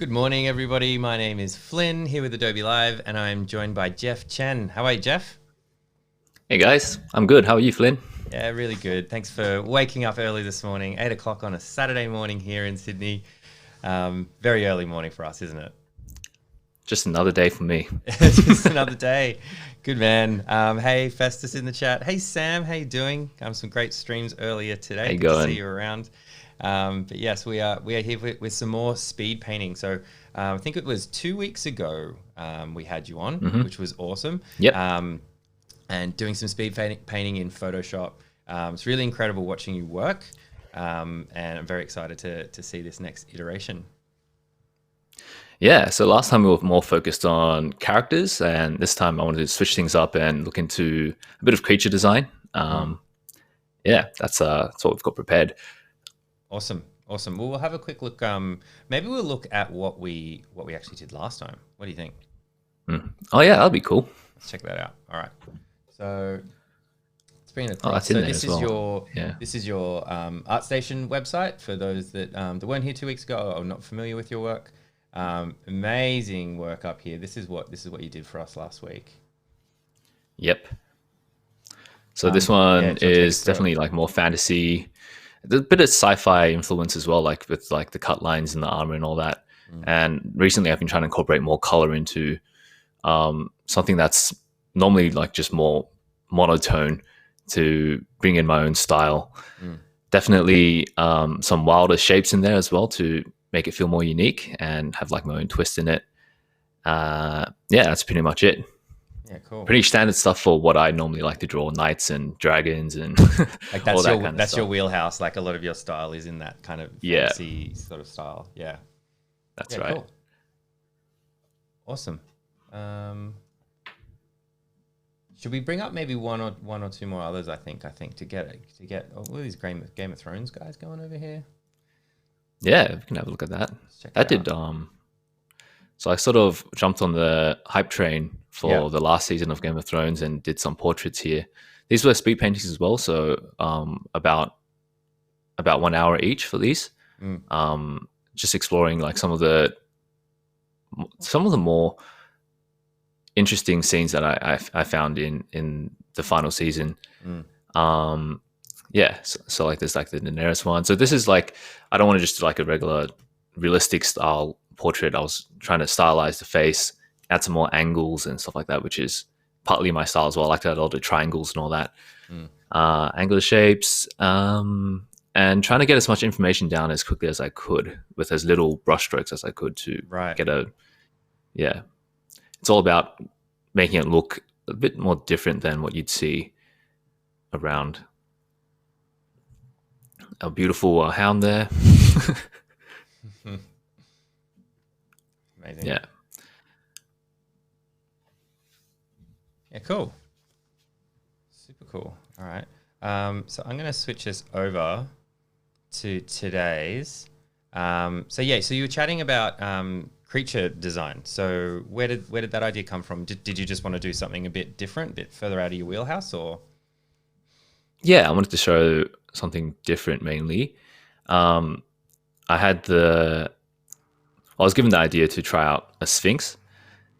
Good morning, everybody. My name is Flynn here with Adobe Live, and I'm joined by Chen. How are you, Jeff? Hey guys, I'm good. How are you, Flynn? Yeah, really good. Thanks for waking up early this morning, 8 o'clock on a Saturday morning here in Sydney. Very early morning for us, isn't it? Just another day for me. Just another day. Good man. Hey, Festus in the chat. Hey, Sam, how you doing? Some great streams earlier How today. you Good to see going? you around. But yes, we are here with some more speed painting. So I think it was 2 weeks ago we had you on, which was awesome. Yep. And doing some speed painting in Photoshop. It's really incredible watching you work. And I'm very excited to see this next iteration. Yeah, so last time we were more focused on characters, and this time I wanted to switch things up and look into a bit of creature design. Yeah, that's what we've got prepared. Awesome. Awesome. Well, we'll have a quick look. Maybe we'll look at what we actually did last time. What do you think? Oh yeah, that'd be cool. Let's check that out. All right. So let's bring it Oh, across. that's in So there this as is well. your Yeah. ArtStation website for those that weren't here 2 weeks ago or not familiar with your work. Amazing work up here. This is what you did for us last week. Yep. So this Yeah, one do you want to take us is through it? definitely like more fantasy. There's a bit of sci-fi influence as well, like with like the cut lines and the armor and all that. And recently, I've been trying to incorporate more color into something that's normally like just more monotone to bring in my own style. Definitely some wilder shapes in there as well to make it feel more unique and have like my own twist in it. Yeah, that's pretty much it. Yeah, cool. Pretty standard stuff for what I normally like to draw: knights and dragons and Like all that's that your kind of stuff. wheelhouse. Like a lot of your style is in that kind of Yeah, fantasy sort of style. Yeah. that's Yeah, right. cool. Awesome. Um, should we bring up maybe one or two more others? I think to get all these Game of Thrones guys going over here. Yeah, we can have a look at that. Let's check it That out. did So I sort of jumped on the hype train Yeah. for the last season of Game of Thrones and did some portraits here. These were speed paintings as well, so about 1 hour each for these. Mm. Just exploring like some of the more interesting scenes that I found in the final season. Mm. Um, yeah, so like there's like the Daenerys one. So this is like I don't want to just do like a regular realistic style portrait. I was trying to stylize the face, add some more angles and stuff like that, which is partly my style as well. I like to add all the triangles and all that, Mm. angular shapes, and trying to get as much information down as quickly as I could with as little brushstrokes as I could to Right. get a yeah. It's all about making it look a bit more different than what you'd see around. A beautiful hound there. Amazing. Yeah. Yeah, cool. Super cool. All right. So I'm going to switch this over to today's. So you were chatting about creature design. So where did that idea come from? Did you just want to do something a bit different, a bit further out of your wheelhouse, or? Yeah, I wanted to show something different mainly. Um, I had I was given the idea to try out a sphinx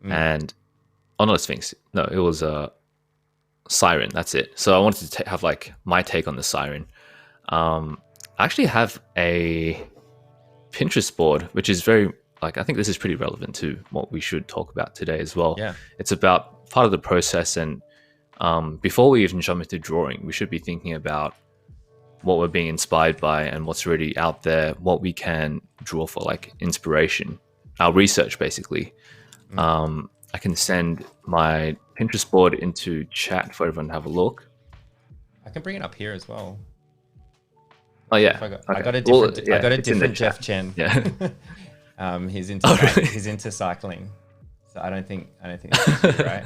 and, oh, not a sphinx. No, it was a siren. That's it. So I wanted to have like my take on the siren. I actually have a Pinterest board, which is very like I think this is pretty relevant to what we should talk about today as well. Yeah. It's about part of the process, and before we even jump into drawing, we should be thinking about what we're being inspired by and what's already out there, what we can draw for like inspiration, our research basically. I can send my Pinterest board into chat for everyone to have a look. I can bring it up here as well. Oh See if yeah, I okay. got a Well, different yeah, it's in the chat. Jeff Chen. Yeah. Oh really? He's into cycling, so I don't think that's you, right?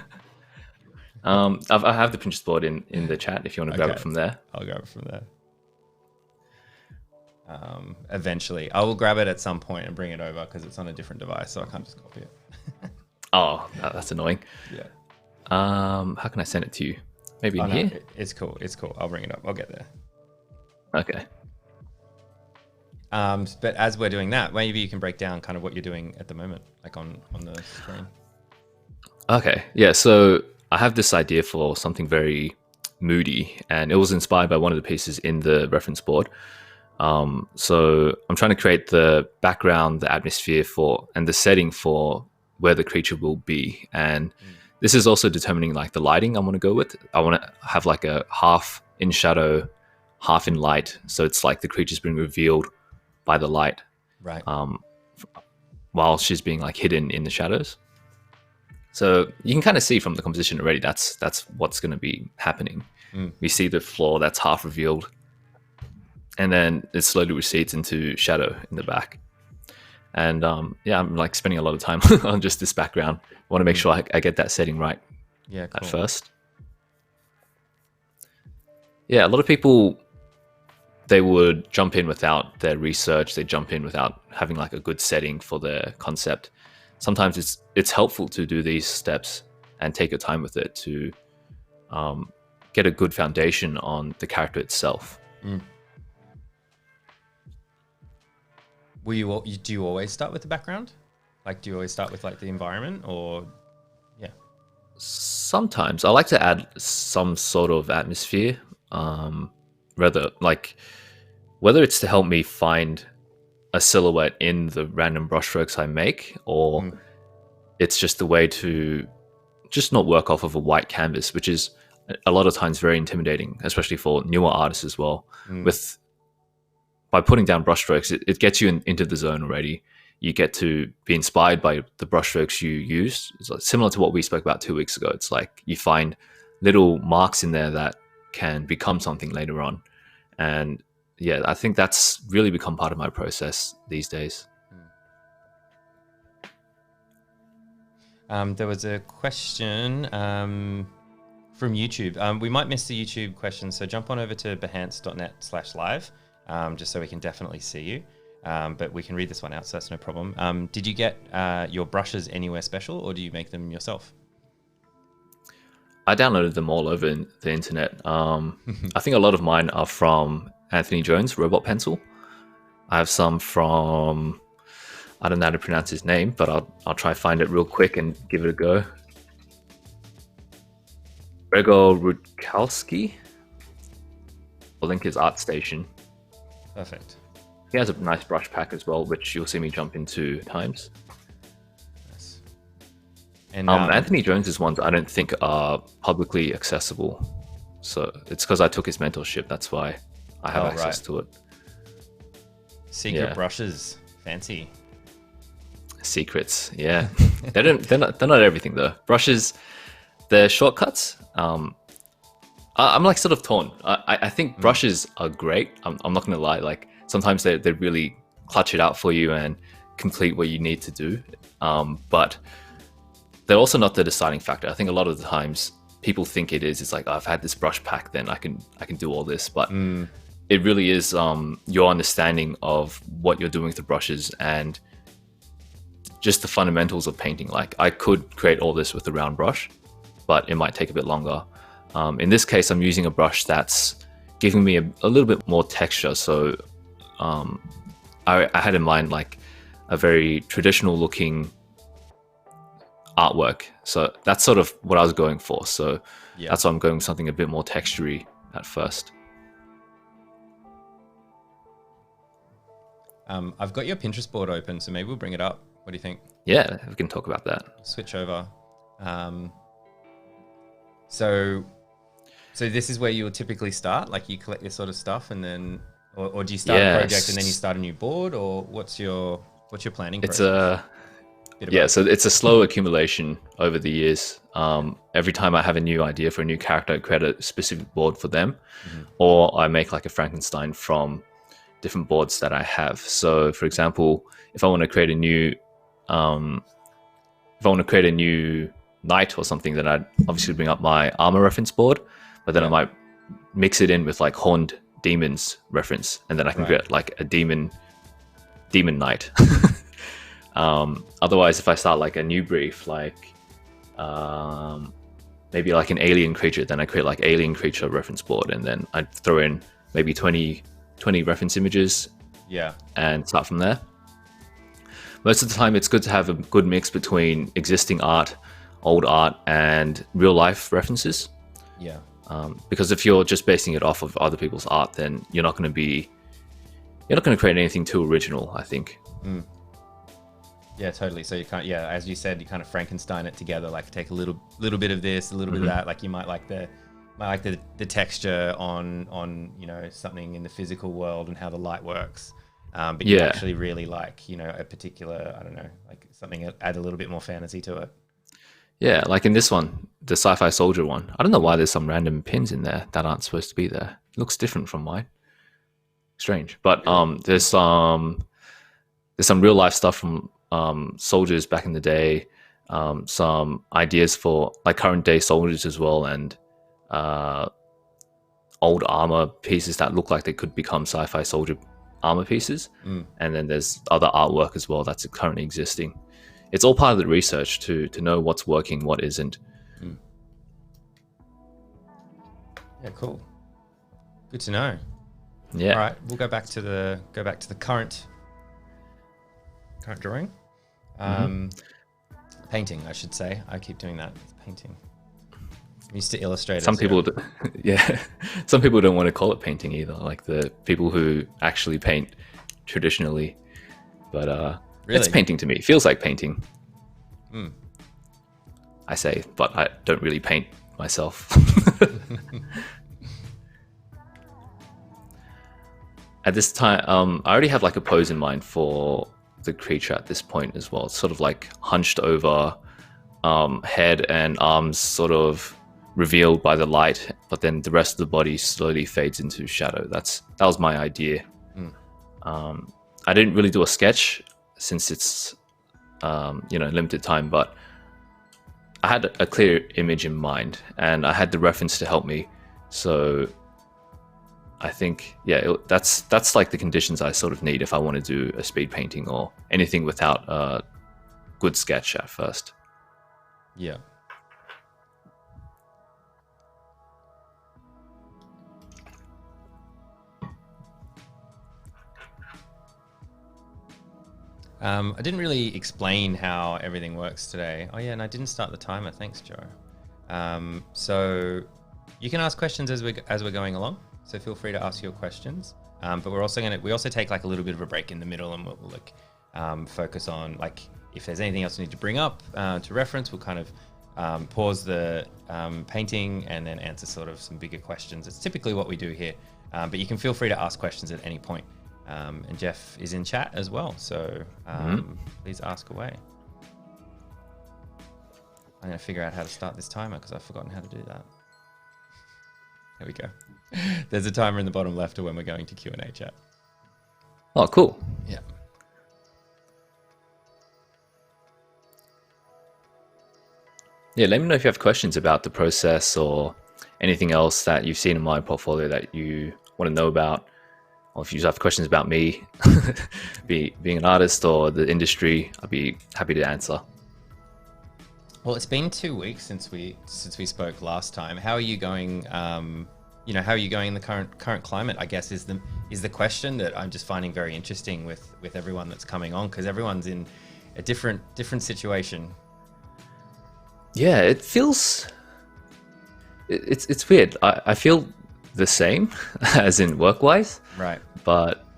I have the Pinterest board in the chat if you want to grab Okay, it from there. I'll go from there. Eventually, I will grab it at some point and bring it over because it's on a different device, so I can't just copy it. Oh, that's annoying. Yeah. How can I send it to you? Maybe Oh in no, here. it's cool. It's cool. I'll bring it up. I'll get there. Okay. But as we're doing that, maybe you can break down kind of what you're doing at the moment, like on the screen. Okay, yeah. So I have this idea for something very moody, and it was inspired by one of the pieces in the reference board. So I'm trying to create the background, the atmosphere for, and the setting for where the creature will be. And this is also determining like the lighting I want to go with. I want to have like a half in shadow, half in light. So it's like the creature's being revealed by the light, Right. while she's being like hidden in the shadows. So you can kind of see from the composition already that's what's going to be happening. We see the floor that's half revealed, and then it slowly recedes into shadow in the back. And yeah, I'm like spending a lot of time on just this background. I want to make sure I get that setting right at first. Yeah, a lot of people, they would jump in without their research. They jump in without having like a good setting for their concept. Sometimes it's helpful to do these steps and take your time with it to get a good foundation on the character itself. Do you always start with the background? Like, do you always start with like the environment, or yeah? Sometimes I like to add some sort of atmosphere, whether it's to help me find a silhouette in the random brushstrokes I make, or it's just a way to just not work off of a white canvas, which is a lot of times very intimidating, especially for newer artists as well. By putting down brushstrokes, it gets you into the zone already. You get to be inspired by the brushstrokes you use. It's like similar to what we spoke about 2 weeks ago. It's like you find little marks in there that can become something later on. And yeah, I think that's really become part of my process these days. There was a question from YouTube. We might miss the YouTube question, so jump on over to behance.net/live. Just so we can definitely see you. But we can read this one out, so that's no problem. Did you get your brushes anywhere special, or do you make them yourself? I downloaded them all over the internet. I think a lot of mine are from Anthony Jones' Robot Pencil. I have some from, I don't know how to pronounce his name, but I'll try to find it real quick and give it a go. Gregor Rudkowski. I'll link his ArtStation. Perfect. He has a nice brush pack as well, which you'll see me jump into times. Nice. And Anthony Jones's ones I don't think are publicly accessible, so it's because I took his mentorship. That's why I have access to it. Secret brushes, fancy. Secrets, yeah. They're not everything though. Brushes, they're shortcuts. I'm like sort of torn. I think brushes are great. I'm not gonna lie. Like sometimes they really clutch it out for you and complete what you need to do. But they're also not the deciding factor. I think a lot of the times people think it is. It's like, oh, I've had this brush pack, then I can do all this. But it really is your understanding of what you're doing with the brushes and just the fundamentals of painting. Like I could create all this with a round brush, but it might take a bit longer. In this case, I'm using a brush that's giving me a little bit more texture. So I had in mind like a very traditional looking artwork. So that's sort of what I was going for. So that's why I'm going with something a bit more textury at first. I've got your Pinterest board open, so maybe we'll bring it up. What do you think? Yeah, we can talk about that. Switch over. So this is where you would typically start? Like you collect this sort of stuff and then, or do you start a project and then you start a new board, or what's your planning process? So it's a slow accumulation over the years. Every time I have a new idea for a new character, I create a specific board for them, or I make like a Frankenstein from different boards that I have. So for example, if I want to create a new knight or something, then I'd obviously bring up my armor reference board, but then I might mix it in with like horned demons reference, and then I can get like a demon knight. Otherwise, if I start like a new brief, like maybe like an alien creature, then I create like alien creature reference board, and then I throw in maybe 20 reference images Yeah. and start from there. Most of the time, it's good to have a good mix between existing art, old art, and real life references. Yeah. Because if you're just basing it off of other people's art, then you're not going to create anything too original, I think. Yeah, totally. So you can't, yeah, as you said, you kind of Frankenstein it together, like take a little bit of this, a little bit of that. Like you might like the texture on something in the physical world and how the light works. But you actually really like, a particular, I don't know, like something, add a little bit more fantasy to it. Yeah, like in this one, the sci-fi soldier one. I don't know why there's some random pins in there that aren't supposed to be there. It looks different from mine. Strange. But there's some real life stuff from soldiers back in the day, some ideas for like current day soldiers as well, and old armor pieces that look like they could become sci-fi soldier armor pieces. And then there's other artwork as well that's currently existing. It's all part of the research to know what's working, what isn't. Yeah, cool. Good to know. Yeah. All right, we'll go back to the current drawing. Painting, I should say. I keep doing that. It's painting. I'm used to illustrators. Some people, some people don't want to call it painting either. Like the people who actually paint traditionally, but really? It's painting to me. It feels like painting. I say, but I don't really paint myself. At this time, I already have like a pose in mind for the creature at this point as well. It's sort of like hunched over, head and arms sort of revealed by the light, but then the rest of the body slowly fades into shadow. That was my idea. I didn't really do a sketch since it's limited time, but I had a clear image in mind and I had the reference to help me. So I think, that's like the conditions I sort of need if I want to do a speed painting or anything without a good sketch at first. Yeah. I didn't really explain how everything works today. Oh yeah, and I didn't start the timer. Thanks, Joe. So you can ask questions as we're going along. So feel free to ask your questions. But we also take like a little bit of a break in the middle, and we'll like focus on like if there's anything else we need to bring up to reference. We'll kind of pause the painting and then answer sort of some bigger questions. It's typically what we do here. But you can feel free to ask questions at any point. And Jeff is in chat as well, so please ask away. I'm going to figure out how to start this timer because I've forgotten how to do that. There we go. There's a timer in the bottom left of when we're going to Q&A chat. Oh, cool. Yeah. Yeah, let me know if you have questions about the process or anything else that you've seen in my portfolio that you want to know about. Or if you have questions about me, being an artist or the industry, I'd be happy to answer. Well, it's been 2 weeks since we spoke last time. How are you going? How are you going in the current climate? I guess is the question that I'm just finding very interesting with everyone that's coming on, because everyone's in a different situation. Yeah, it feels it's weird. I feel the same as in work-wise, right?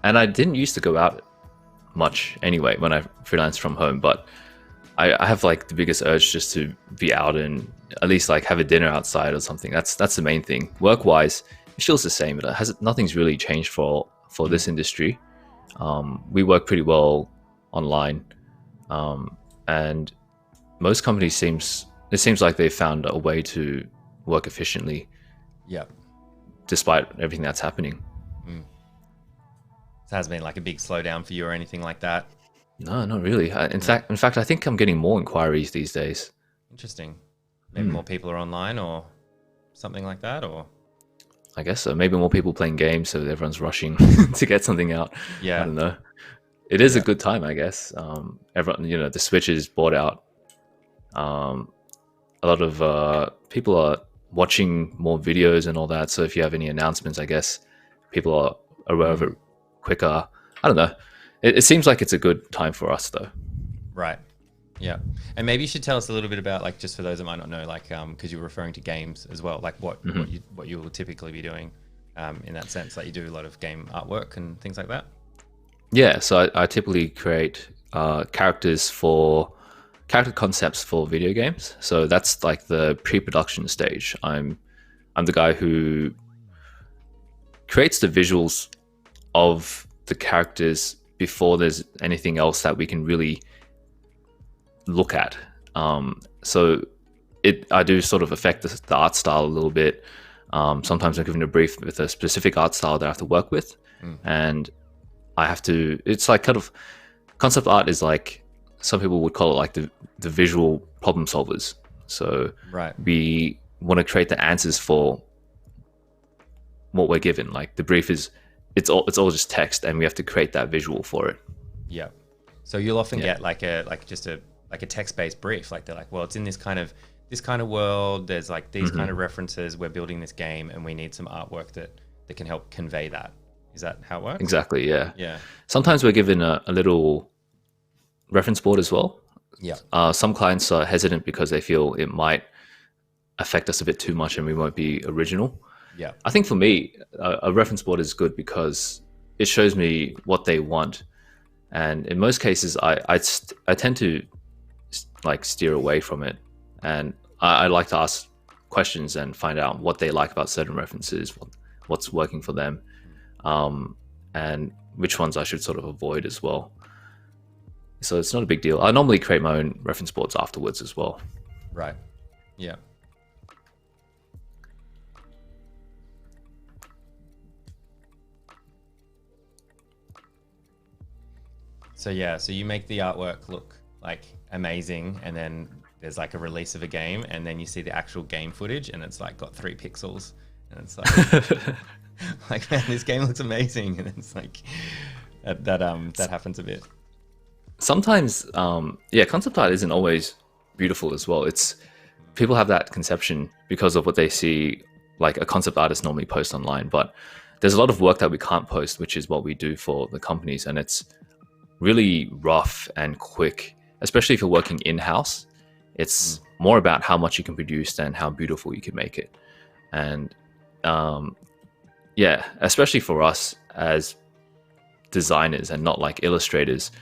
And I didn't used to go out much anyway when I freelanced from home, but I have like the biggest urge just to be out and at least like have a dinner outside or something. That's the main thing. Work-wise, it feels the same. Nothing's really changed for this industry. We work pretty well online, and most companies seems like they've found a way to work efficiently. Yeah. Despite everything that's happening. So has been like a big slowdown for you or anything like that? No, not really. In fact, I think I'm getting more inquiries these days. Interesting. Maybe more people are online or something like that, or? I guess so. Maybe more people playing games, so everyone's rushing to get something out. Yeah. I don't know. It is a good time, I guess. Everyone, the Switch is bought out. A lot of people are watching more videos and all that. So if you have any announcements, I guess people are aware of it quicker. I don't know. It seems like it's a good time for us though. Right. Yeah. And maybe you should tell us a little bit about, like, just for those that might not know, like, because you're referring to games as well, like what you will typically be doing in that sense. Like, you do a lot of game artwork and things like that. Yeah, so I typically create character concepts for video games. So that's like the pre-production stage. I'm the guy who creates the visuals of the characters before there's anything else that we can really look at. So I do sort of affect the art style a little bit. Sometimes I'm given a brief with a specific art style that I have to work with, and I have to. It's like kind of concept art is like some people would call it like the visual problem solvers. So we want to create the answers for what we're given. Like the brief is, it's all just text, and we have to create that visual for it. Yeah. So you'll often get like a text-based brief. Like they're like, well, it's in this kind of world. There's like these kind of references. We're building this game, and we need some artwork that can help convey that. Is that how it works? Exactly. Yeah. Yeah. Sometimes we're given a little reference board as well. Yeah. Some clients are hesitant because they feel it might affect us a bit too much, and we won't be original. Yeah. I think for me, a reference board is good because it shows me what they want, and in most cases, I tend to like steer away from it, and I like to ask questions and find out what they like about certain references, what's working for them, and which ones I should sort of avoid as well. So it's not a big deal. I normally create my own reference boards afterwards as well. Right. Yeah. So yeah, so you make the artwork look like amazing, and then there's like a release of a game, and then you see the actual game footage, and it's like got 3 pixels, and it's like, like, man, this game looks amazing, and it's like that happens a bit. Sometimes, concept art isn't always beautiful as well. It's people have that conception because of what they see, like a concept artist normally post online, but there's a lot of work that we can't post, which is what we do for the companies, and it's really rough and quick, especially if you're working in-house. It's more about how much you can produce than how beautiful you can make it. And especially for us as designers and not like illustrators,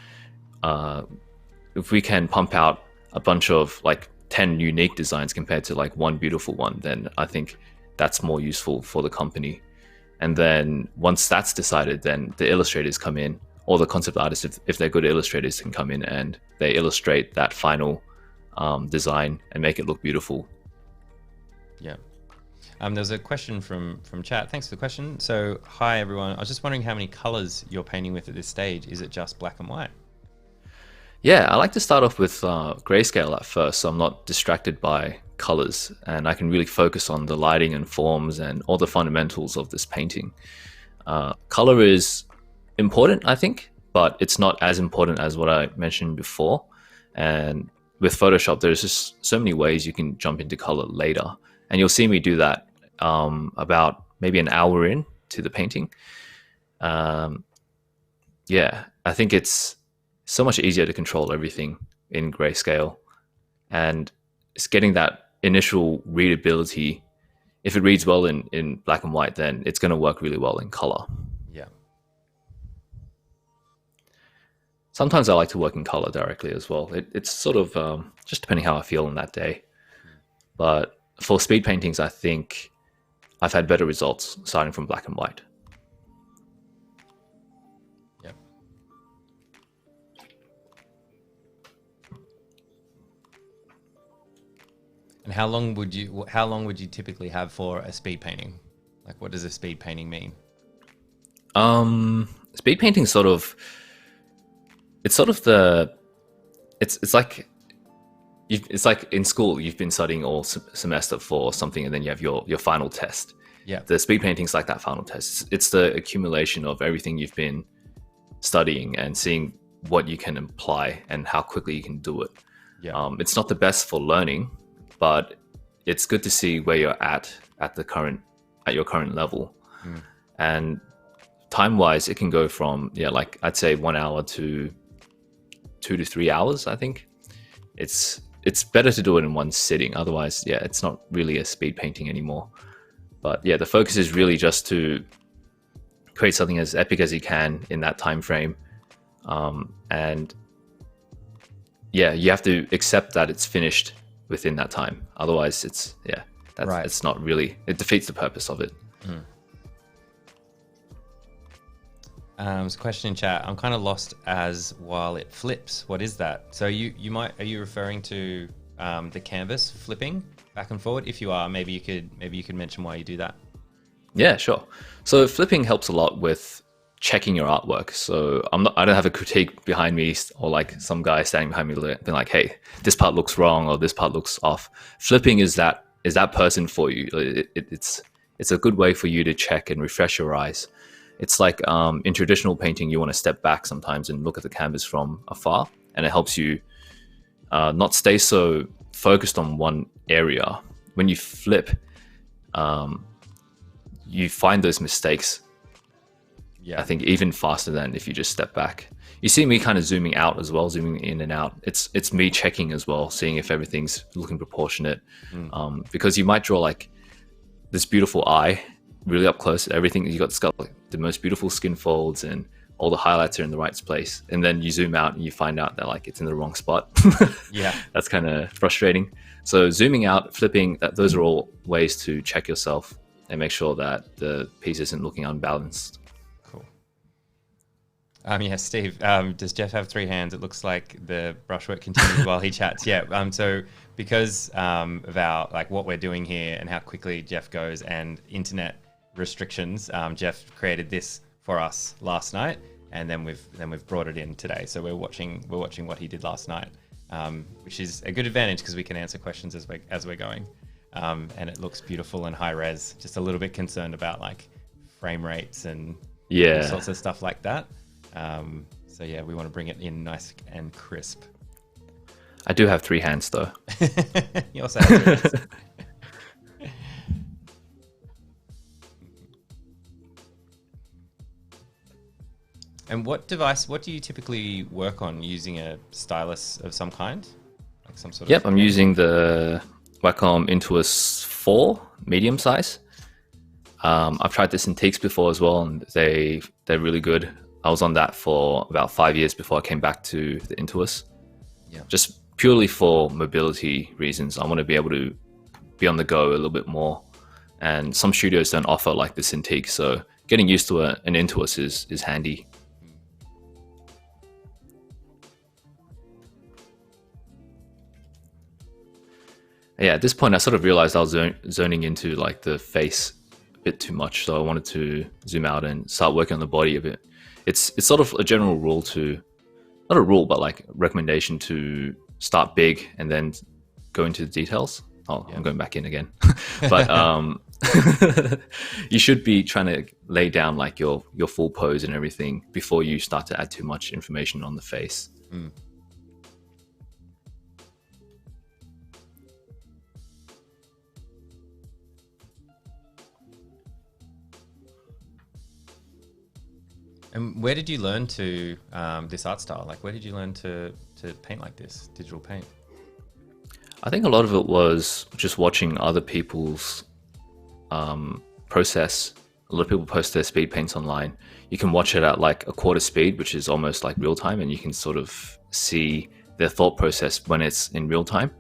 if we can pump out a bunch of like 10 unique designs compared to like one beautiful one, then I think that's more useful for the company. And then once that's decided, then the illustrators come in, or the concept artists, if they're good illustrators, can come in and they illustrate that final design and make it look beautiful. Yeah. There's a question from chat. Thanks for the question. So, hi everyone. I was just wondering how many colors you're painting with at this stage. Is it just black and white? Yeah, I like to start off with grayscale at first, so I'm not distracted by colors, and I can really focus on the lighting and forms and all the fundamentals of this painting. Color is important, I think, but it's not as important as what I mentioned before. And with Photoshop, there's just so many ways you can jump into color later, and you'll see me do that about maybe an hour in to the painting. I think it's so much easier to control everything in grayscale, and it's getting that initial readability. If it reads well in black and white, then it's going to work really well in color. Yeah. Sometimes I like to work in color directly as well. It's sort of just depending how I feel on that day. But for speed paintings, I think I've had better results starting from black and white. Yeah. And how long would you typically have for a speed painting? Like, what does a speed painting mean? Speed painting it's like in school, you've been studying all semester for something, and then you have your final test. Yeah. The speed painting's like that final test. It's the accumulation of everything you've been studying and seeing what you can apply and how quickly you can do it. Yeah. It's not the best for learning, but it's good to see where you're at your current level. And time wise, it can go from like I'd say 1 hour to 2 to 3 hours. I think it's better to do it in one sitting. Otherwise, it's not really a speed painting anymore. But the focus is really just to create something as epic as you can in that time frame, and you have to accept that it's finished within that time. Otherwise, it's it's not really, it defeats the purpose of it. So question in chat, I'm kind of lost as while it flips. What is that? So are you referring to the canvas flipping back and forward? If you are, maybe you could mention why you do that. Yeah, sure. So flipping helps a lot with checking your artwork. So I don't have a critique behind me or like some guy standing behind me being like, hey, this part looks wrong or this part looks off. Flipping is that person for you. It's a good way for you to check and refresh your eyes. It's like in traditional painting, you want to step back sometimes and look at the canvas from afar, and it helps you not stay so focused on one area. When you flip, you find those mistakes, I think, even faster than if you just step back. You see me kind of zooming out as well, zooming in and out. It's me checking as well, seeing if everything's looking proportionate, because you might draw like this beautiful eye really up close. Everything you got like the most beautiful skin folds and all the highlights are in the right place, and then you zoom out and you find out that like it's in the wrong spot. That's kind of frustrating. So zooming out, flipping, those are all ways to check yourself and make sure that the piece isn't looking unbalanced. Cool. Steve, does Jeff have 3 hands? It looks like the brushwork continues while he chats. So because of our like what we're doing here and how quickly Jeff goes and internet restrictions, Jeff created this for us last night, and then we've brought it in today. So we're watching what he did last night, which is a good advantage because we can answer questions as we're going, and it looks beautiful and high res. Just a little bit concerned about like frame rates and all sorts of stuff like that. We want to bring it in nice and crisp. I do have 3 hands though. You also have 3 hands. And what do you typically work on, using a stylus of some kind? Like some sort of... I'm using the Wacom Intuos 4 medium size. I've tried the Cintiqs before as well, and they're really good. I was on that for about 5 years before I came back to the Intuos. Just purely for mobility reasons. I want to be able to be on the go a little bit more. And some studios don't offer like the Cintiq, so getting used to an Intuos is handy. At this point, I sort of realized I was zoning into like the face a bit too much, so I wanted to zoom out and start working on the body a bit. It's sort of a general rule not a rule, but like recommendation to start big and then go into the details. I'm going back in again. But you should be trying to lay down like your full pose and everything before you start to add too much information on the face. And where did you learn to this art style? Like, where did you learn to paint like this, digital paint? I think a lot of it was just watching other people's process. A lot of people post their speed paints online. You can watch it at like a quarter speed, which is almost like real time, and you can sort of see their thought process when it's in real time.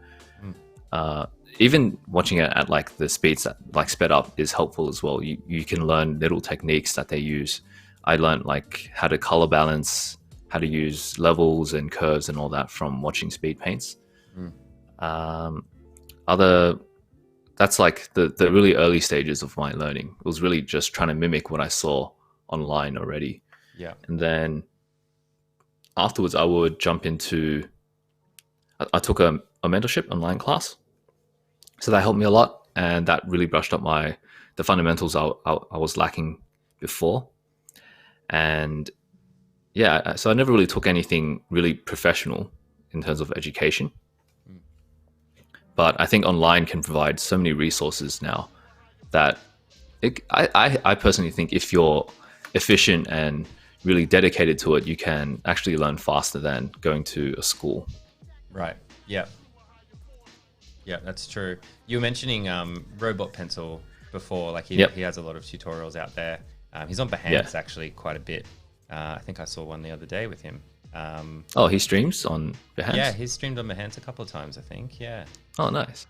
Even watching it at like the speeds that like sped up is helpful as well. You can learn little techniques that they use. I learned like how to color balance, how to use levels and curves and all that from watching speed paints. That's like the really early stages of my learning. It was really just trying to mimic what I saw online already. And then afterwards I would jump into, I took a mentorship online class. So that helped me a lot, and that really brushed up the fundamentals I was lacking before. And so I never really took anything really professional in terms of education. But I think online can provide so many resources now that I personally think if you're efficient and really dedicated to it, you can actually learn faster than going to a school. Right. Yeah. Yeah, that's true. You were mentioning Robot Pencil before. Like Yep. he has a lot of tutorials out there. He's on Behance Yeah. actually quite a bit. I think I saw one the other day with him. Oh, he streams on Behance? Yeah, he's streamed on Behance a couple of times, I think. Yeah. Oh, nice.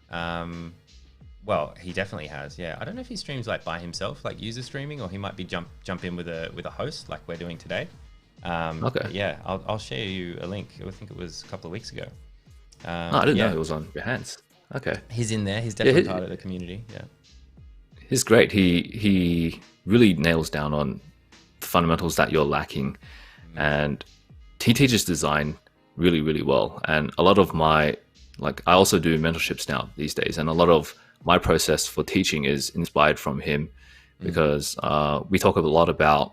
Well, he definitely has. Yeah, I don't know if he streams like by himself, like user streaming, or he might be jump in with a host, like we're doing today. Okay. Yeah, I'll share you a link. I think it was a couple of weeks ago. I didn't know it was on Behance. Okay. He's in there. He's definitely part of the community. Yeah. He's great. He really nails down on the fundamentals that you're lacking, and he teaches design really, really well. And a lot of my, like, I also do mentorships now these days, and a lot of my process for teaching is inspired from him, because we talk a lot about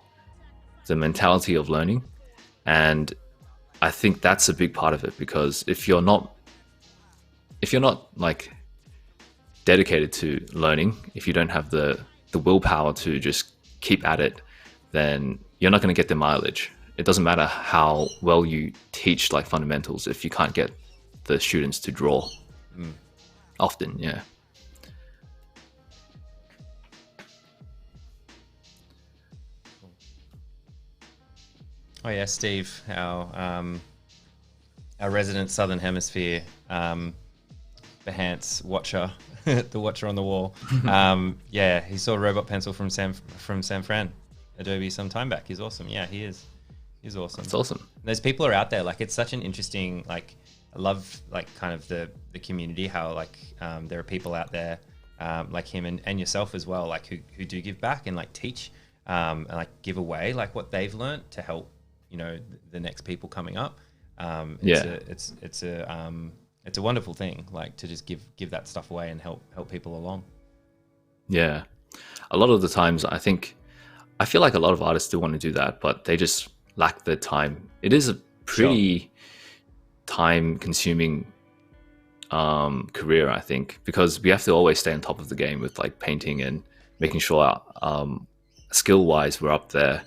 the mentality of learning, and I think that's a big part of it. Because if you're not like dedicated to learning, if you don't have the willpower to just keep at it, then you're not going to get the mileage. It doesn't matter how well you teach like fundamentals if you can't get the students to draw. Often, yeah. Oh yeah, Steve, our resident Southern Hemisphere Behance watcher, the watcher on the wall. Yeah, he saw Robot Pencil from San Fran, Adobe, some time back. He's awesome. Yeah, he is. He's awesome. It's awesome. Those people are out there. Like, it's such an interesting, like, I love like kind of the community, how like there are people out there like him and yourself as well, like who do give back and like teach and like give away like what they've learned to help, you know, the next people coming up. It's a wonderful thing, like to just give that stuff away and help people along. Yeah. A lot of the times I feel like a lot of artists do want to do that, but they just lack the time. It is a pretty time consuming career, I think, because we have to always stay on top of the game with like painting and making sure skill wise we're up there.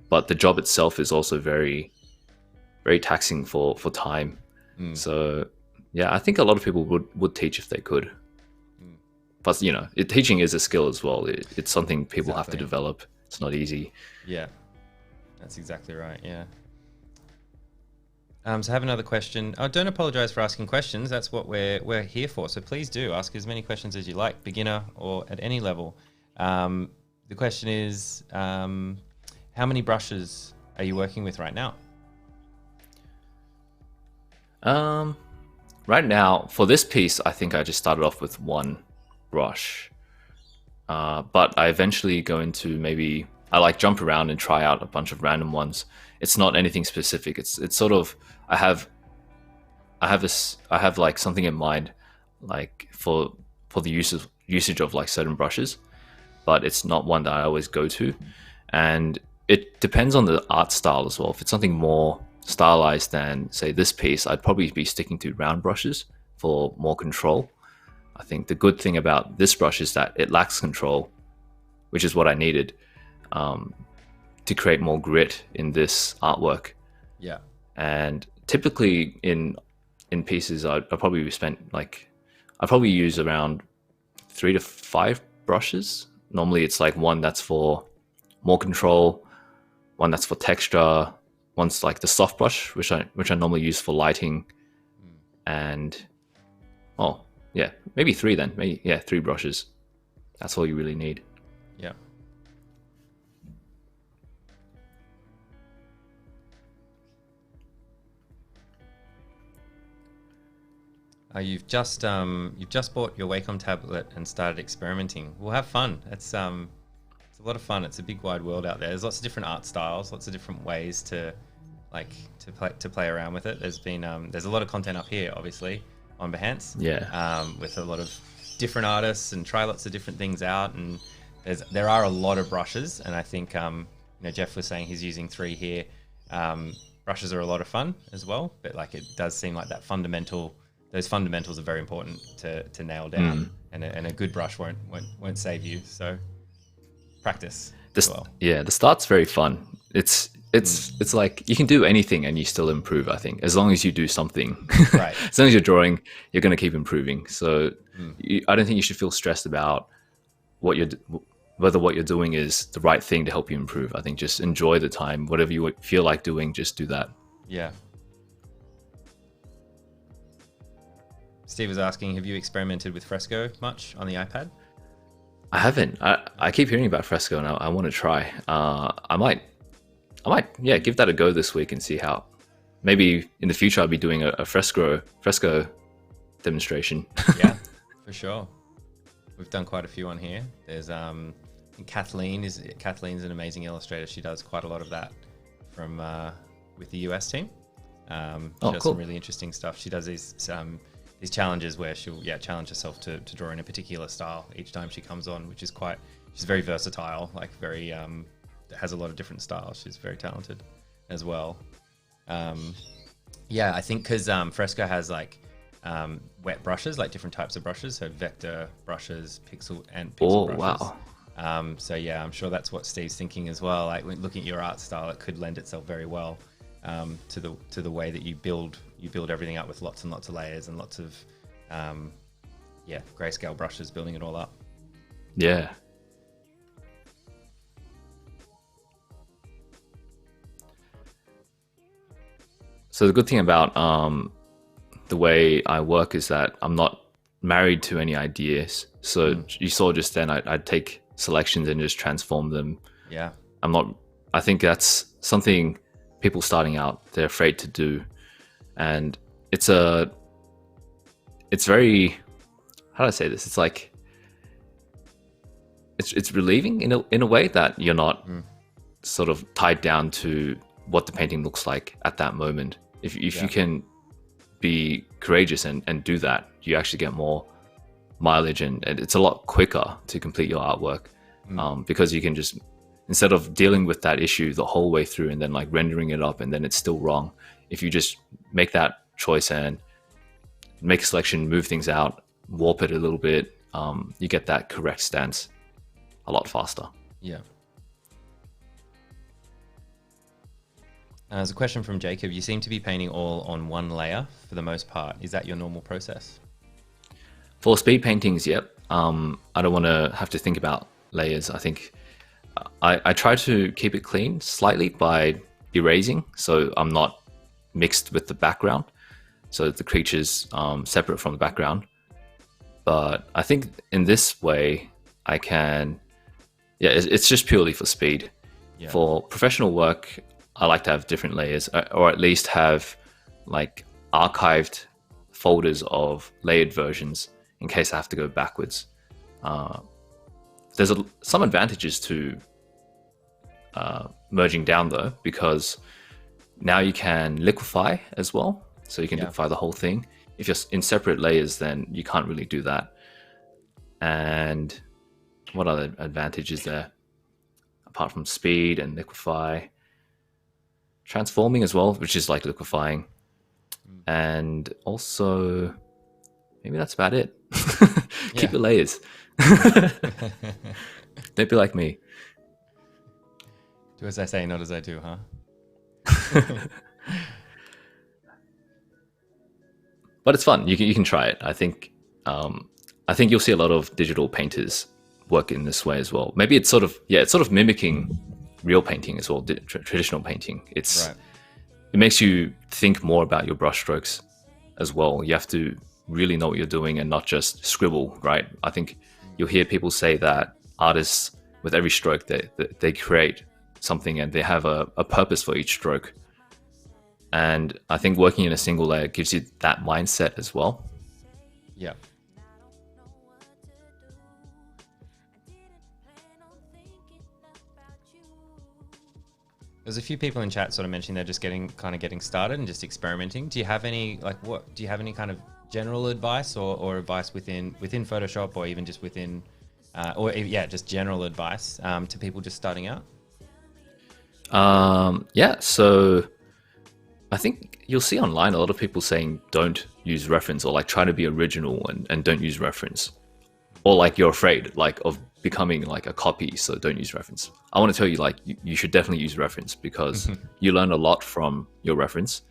But the job itself is also very, very taxing for time. So yeah, I think a lot of people would teach if they could. But you know, teaching is a skill as well. It's something people have to develop. It's not easy. Yeah, that's exactly right. Yeah. So I have another question. Oh, don't apologize for asking questions. That's what we're here for. So please do ask as many questions as you like, beginner or at any level. The question is, how many brushes are you working with right now? Right now, for this piece, I think I just started off with one brush. But I eventually go into I like jump around and try out a bunch of random ones. It's not anything specific. It's sort of, I have like something in mind, like for the usage of like certain brushes, but it's not one that I always go to. And it depends on the art style as well. If it's something more stylized than say this piece, I'd probably be sticking to round brushes for more control. I think the good thing about this brush is that it lacks control, which is what I needed to create more grit in this artwork. Yeah. And typically in pieces, I'd probably use around 3 to 5 brushes. Normally it's like one that's for more control, one that's for texture, one's like the soft brush, which I normally use for lighting, and maybe 3 then. 3 brushes. That's all you really need. Yeah. You've just bought your Wacom tablet and started experimenting. We'll have fun. It's a lot of fun. It's a big wide world out there. There's lots of different art styles, lots of different ways to play around with it. There's a lot of content up here, obviously, on Behance. Yeah. With a lot of different artists, and try lots of different things out. And there are a lot of brushes, and I think Jeff was saying he's using 3 here. Brushes are a lot of fun as well, but like it does seem like those fundamentals are very important to nail down, and a good brush won't save you. So practice. as well. Yeah, the start's very fun. It's like you can do anything and you still improve. I think as long as you do something, Right. as long as you're drawing, you're going to keep improving. So I don't think you should feel stressed about whether what you're doing is the right thing to help you improve. I think just enjoy the time. Whatever you feel like doing, just do that. Yeah. Steve was asking, have you experimented with Fresco much on the iPad? I haven't. I keep hearing about Fresco and I want to try. I might, yeah, give that a go this week and see how. Maybe in the future I'll be doing a Fresco demonstration. Yeah, for sure. We've done quite a few on here. There's Kathleen's an amazing illustrator. She does quite a lot of that from with the US team. She does cool. some really interesting stuff. She does these challenges where she'll challenge herself to draw in a particular style each time she comes on, which is she's very versatile, like very has a lot of different styles. She's very talented as well. Yeah, I think because Fresco has like wet brushes, like different types of brushes, so vector brushes, pixel brushes. Wow. So yeah, I'm sure that's what Steve's thinking as well. Like when looking at your art style, it could lend itself very well to the way that you build everything up with lots and lots of layers and lots of grayscale brushes, building it all up. Yeah. So the good thing about the way I work is that I'm not married to any ideas. So you saw just then I'd take selections and just transform them. Yeah. I think that's something people starting out, they're afraid to do. And it's very, how do I say this? It's like, it's relieving in a way that you're not sort of tied down to what the painting looks like at that moment. If you can be courageous and do that, you actually get more mileage and it's a lot quicker to complete your artwork because you can just, instead of dealing with that issue the whole way through and then like rendering it up and then it's still wrong, if you just make that choice and make a selection, move things out, warp it a little bit, you get that correct stance a lot faster. Yeah. There's a question from Jacob. You seem to be painting all on one layer for the most part. Is that your normal process? For speed paintings, yep. I don't want to have to think about layers. I think I try to keep it clean slightly by erasing, so I'm not mixed with the background, so the creature's separate from the background. But I think in this way, I can, it's just purely for speed. Yeah. For professional work, I like to have different layers, or at least have like archived folders of layered versions in case I have to go backwards. There's some advantages to merging down though, because now you can liquefy as well. So you can liquefy the whole thing. If you're in separate layers, then you can't really do that. And what other advantages there? Apart from speed and liquefy, transforming as well, which is like liquefying. And also, maybe that's about it. Keep the layers. Don't be like me. Do as I say, not as I do, huh? But it's fun. You can try it. I think you'll see a lot of digital painters work in this way as well. Maybe it's sort of mimicking real painting as well, traditional painting. It makes you think more about your brushstrokes as well. You have to really know what you're doing and not just scribble, right? I think you'll hear people say that artists, with every stroke, they create something and they have a purpose for each stroke. And I think working in a single layer gives you that mindset as well. Yeah. There's a few people in chat sort of mentioning they're just getting started and just experimenting. Do you have any kind of general advice or advice within Photoshop or even just within just general advice to people just starting out? So I think you'll see online a lot of people saying don't use reference, or like try to be original and don't use reference, or like you're afraid like of becoming like a copy, so don't use reference. I want to tell you, like, you should definitely use reference because you learn a lot from your reference.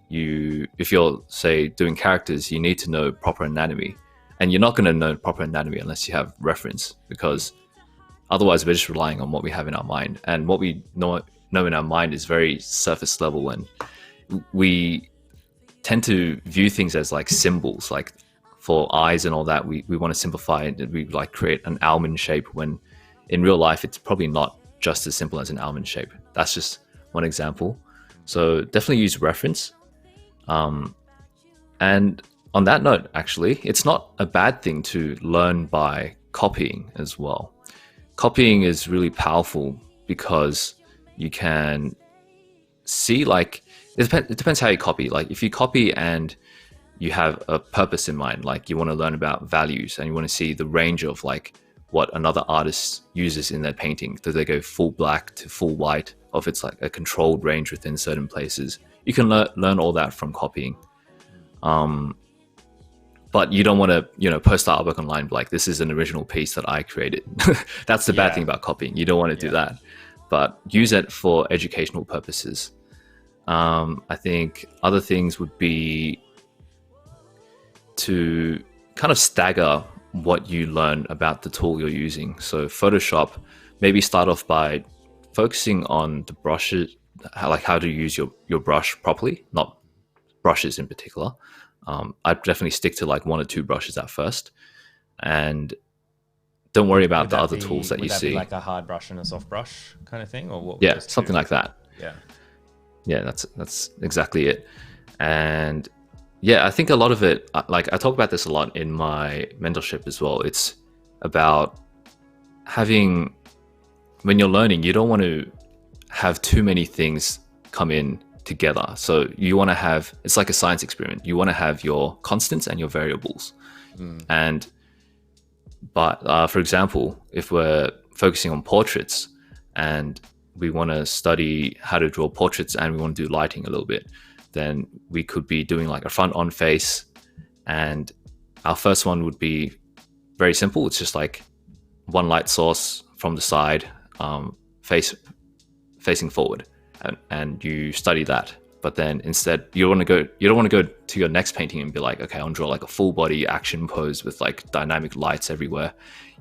If you're, say, doing characters, you need to know proper anatomy, and you're not going to know proper anatomy unless you have reference, because otherwise we're just relying on what we have in our mind, and what we know in our mind is very surface level, and we tend to view things as like symbols, like for eyes and all that. We want to simplify it, and we like create an almond shape, when in real life it's probably not just as simple as an almond shape. That's just one example. So definitely use reference. And on that note, actually, it's not a bad thing to learn by copying as well. Copying is really powerful because you can see, like, it depends how you copy. Like, if you copy and you have a purpose in mind, like you want to learn about values and you want to see the range of like what another artist uses in their painting. Do they go full black to full white, or if it's like a controlled range within certain places? You can learn all that from copying. But you don't want to, post the artwork online like, this is an original piece that I created. That's the bad thing about copying. You don't want to do that, but use it for educational purposes. I think other things would be to kind of stagger what you learn about the tool you're using. So Photoshop, maybe start off by focusing on the brushes, like how to use your brush properly, not brushes in particular. I'd definitely stick to like 1 or 2 brushes at first, and don't worry about the other tools that you see. Would that be like a hard brush and a soft brush kind of thing, or what? Yeah, something like that. Yeah, that's exactly it. And yeah, I think a lot of it, like I talk about this a lot in my mentorship as well. It's about having, when you're learning, you don't want to have too many things come in together. So you want to have, it's like a science experiment. You want to have your constants and your variables. But for example, if we're focusing on portraits and we want to study how to draw portraits and we want to do lighting a little bit, then we could be doing like a front on face, and our first one would be very simple. It's just like one light source from the side, facing forward, and you study that. But then instead, you don't want to go to your next painting and be like, okay, I'll draw like a full body action pose with like dynamic lights everywhere.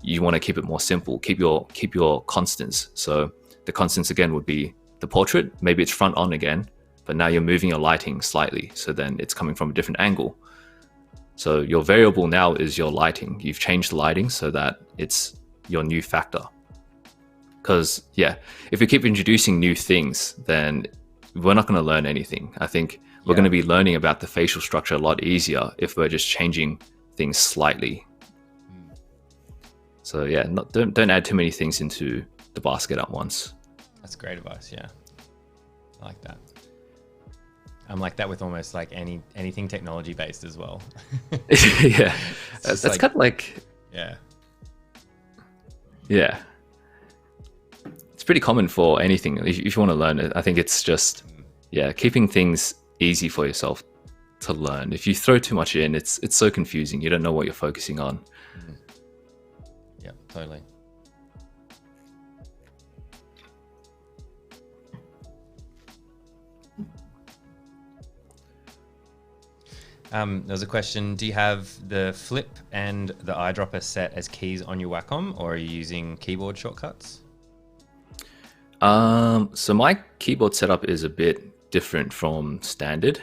You want to keep it more simple. Keep your constants. So the constants again would be the portrait. Maybe it's front on again, but now you're moving your lighting slightly, so then it's coming from a different angle. So your variable now is your lighting. You've changed the lighting so that it's your new factor. Because if we keep introducing new things, then we're not going to learn anything. I think we're going to be learning about the facial structure a lot easier if we're just changing things slightly. So don't add too many things into the basket at once. That's great advice. Yeah, I like that. I'm like that with almost like anything technology based as well. Yeah, that's like, kind of like yeah. It's pretty common for anything. If you want to learn it, I think it's just keeping things easy for yourself to learn. If you throw too much in, it's so confusing. You don't know what you're focusing on. Yeah, totally. There's a question. Do you have the flip and the eyedropper set as keys on your Wacom, or are you using keyboard shortcuts? So my keyboard setup is a bit different from standard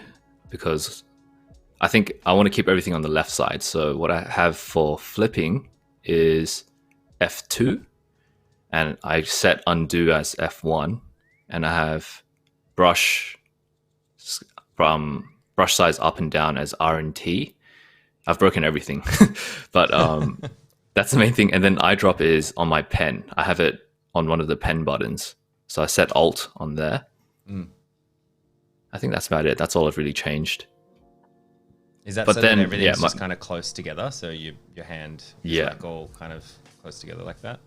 because I think I want to keep everything on the left side. So what I have for flipping is F2, and I set undo as F1, and I have brush size up and down as R and T. I've broken everything, but that's the main thing. And then eyedrop is on my pen. I have it on one of the pen buttons. So I set Alt on there. I think that's about it. That's all I've really changed. Is that so then everything's just kind of close together? So your hand is like all kind of close together like that?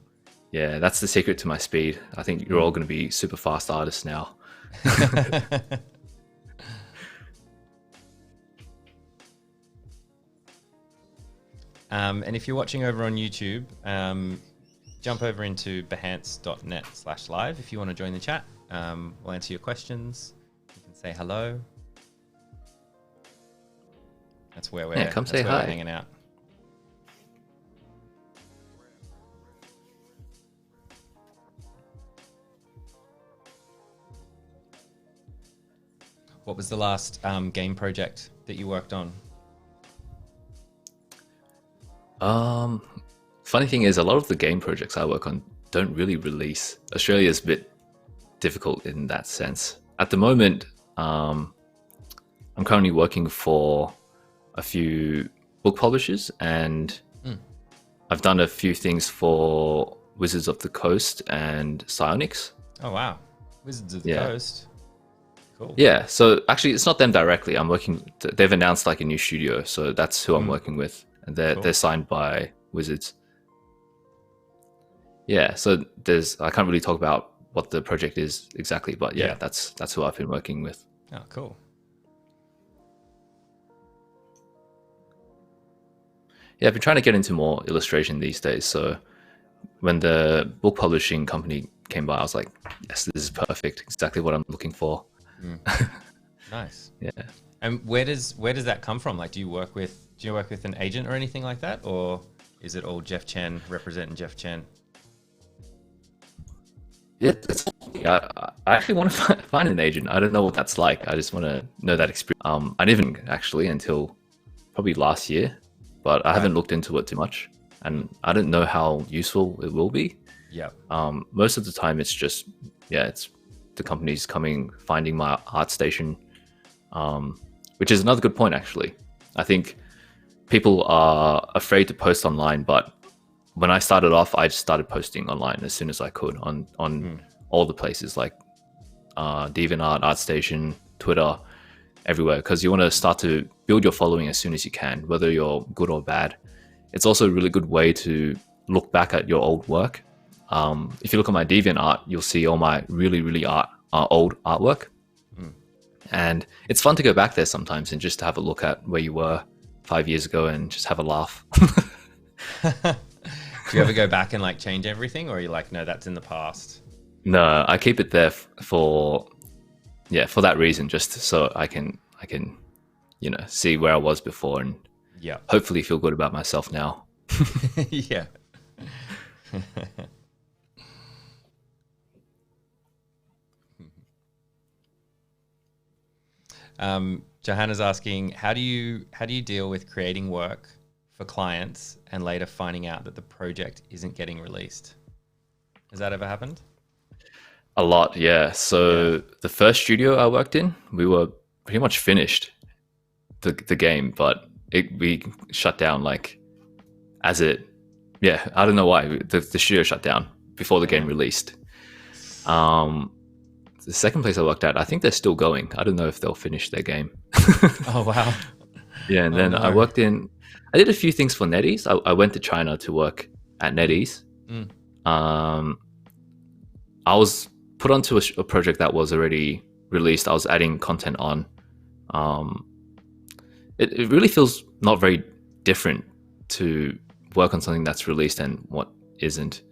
Yeah, that's the secret to my speed. I think you're all going to be super fast artists now. And if you're watching over on YouTube, jump over into behance.net/live if you want to join the chat. We'll answer your questions. You can say hello. That's where we're, come say hi. we're hanging out. What was the last game project that you worked on? Funny thing is, a lot of the game projects I work on don't really release. Australia is a bit difficult in that sense. At the moment, I'm currently working for a few book publishers, and I've done a few things for Wizards of the Coast and Psionics. Oh wow, Wizards of the Coast. Cool. Yeah, so actually it's not them directly. They've announced like a new studio, so that's who I'm working with, and they're signed by Wizards. Yeah, so I can't really talk about what the project is exactly, but yeah, that's who I've been working with. Oh, cool. Yeah, I've been trying to get into more illustration these days. So when the book publishing company came by, I was like, yes, this is perfect. Exactly what I'm looking for. Nice. Yeah. And where does that come from? Like, do you work with an agent or anything like that, or is it all Jeff Chen representing Jeff Chen? Yeah, I actually want to find an agent. I don't know what that's like. I just want to know that experience. I didn't actually until probably last year, but I haven't looked into it too much, and I don't know how useful it will be. Yeah. Most of the time, it's just it's the companies finding my art station, which is another good point actually. I think people are afraid to post online, but when I started off, I just started posting online as soon as I could on all the places like DeviantArt, ArtStation, Twitter, everywhere, because you want to start to build your following as soon as you can, whether you're good or bad. It's also a really good way to look back at your old work. If you look at my DeviantArt, you'll see all my really, really old artwork. And it's fun to go back there sometimes and just have a look at where you were 5 years ago and just have a laugh. Do you ever go back and like change everything, or are you like, no, that's in the past? No, I keep it there for that reason, just so I can see where I was before and hopefully feel good about myself now. Yeah. Johanna's asking, how do you deal with creating work for clients and later finding out that the project isn't getting released? Has that ever happened? A lot, yeah. So the first studio I worked in, we were pretty much finished the game, but we shut down like I don't know why the studio shut down before the game released. The second place I worked at, I think they're still going. I don't know if they'll finish their game. Oh wow. Yeah, and then I did a few things for NetEase. I went to China to work at NetEase. I was put onto a project that was already released. I was adding content on. It really feels not very different to work on something that's released and what isn't.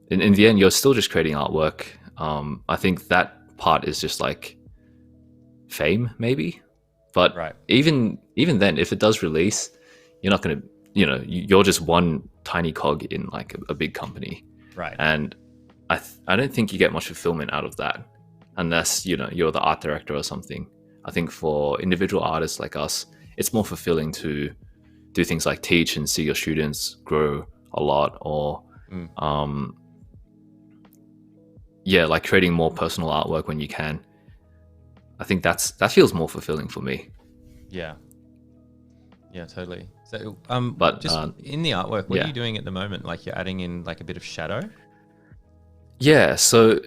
In the end, you're still just creating artwork. I think that part is just like fame, maybe. But even then, if it does release, you're not going to, you're just one tiny cog in like a big company. Right. And I don't think you get much fulfillment out of that unless, you're the art director or something. I think for individual artists like us, it's more fulfilling to do things like teach and see your students grow a lot, or like creating more personal artwork when you can. I think that feels more fulfilling for me. Yeah, totally. So but just in the artwork, what are you doing at the moment? Like, you're adding in like a bit of shadow? Yeah, so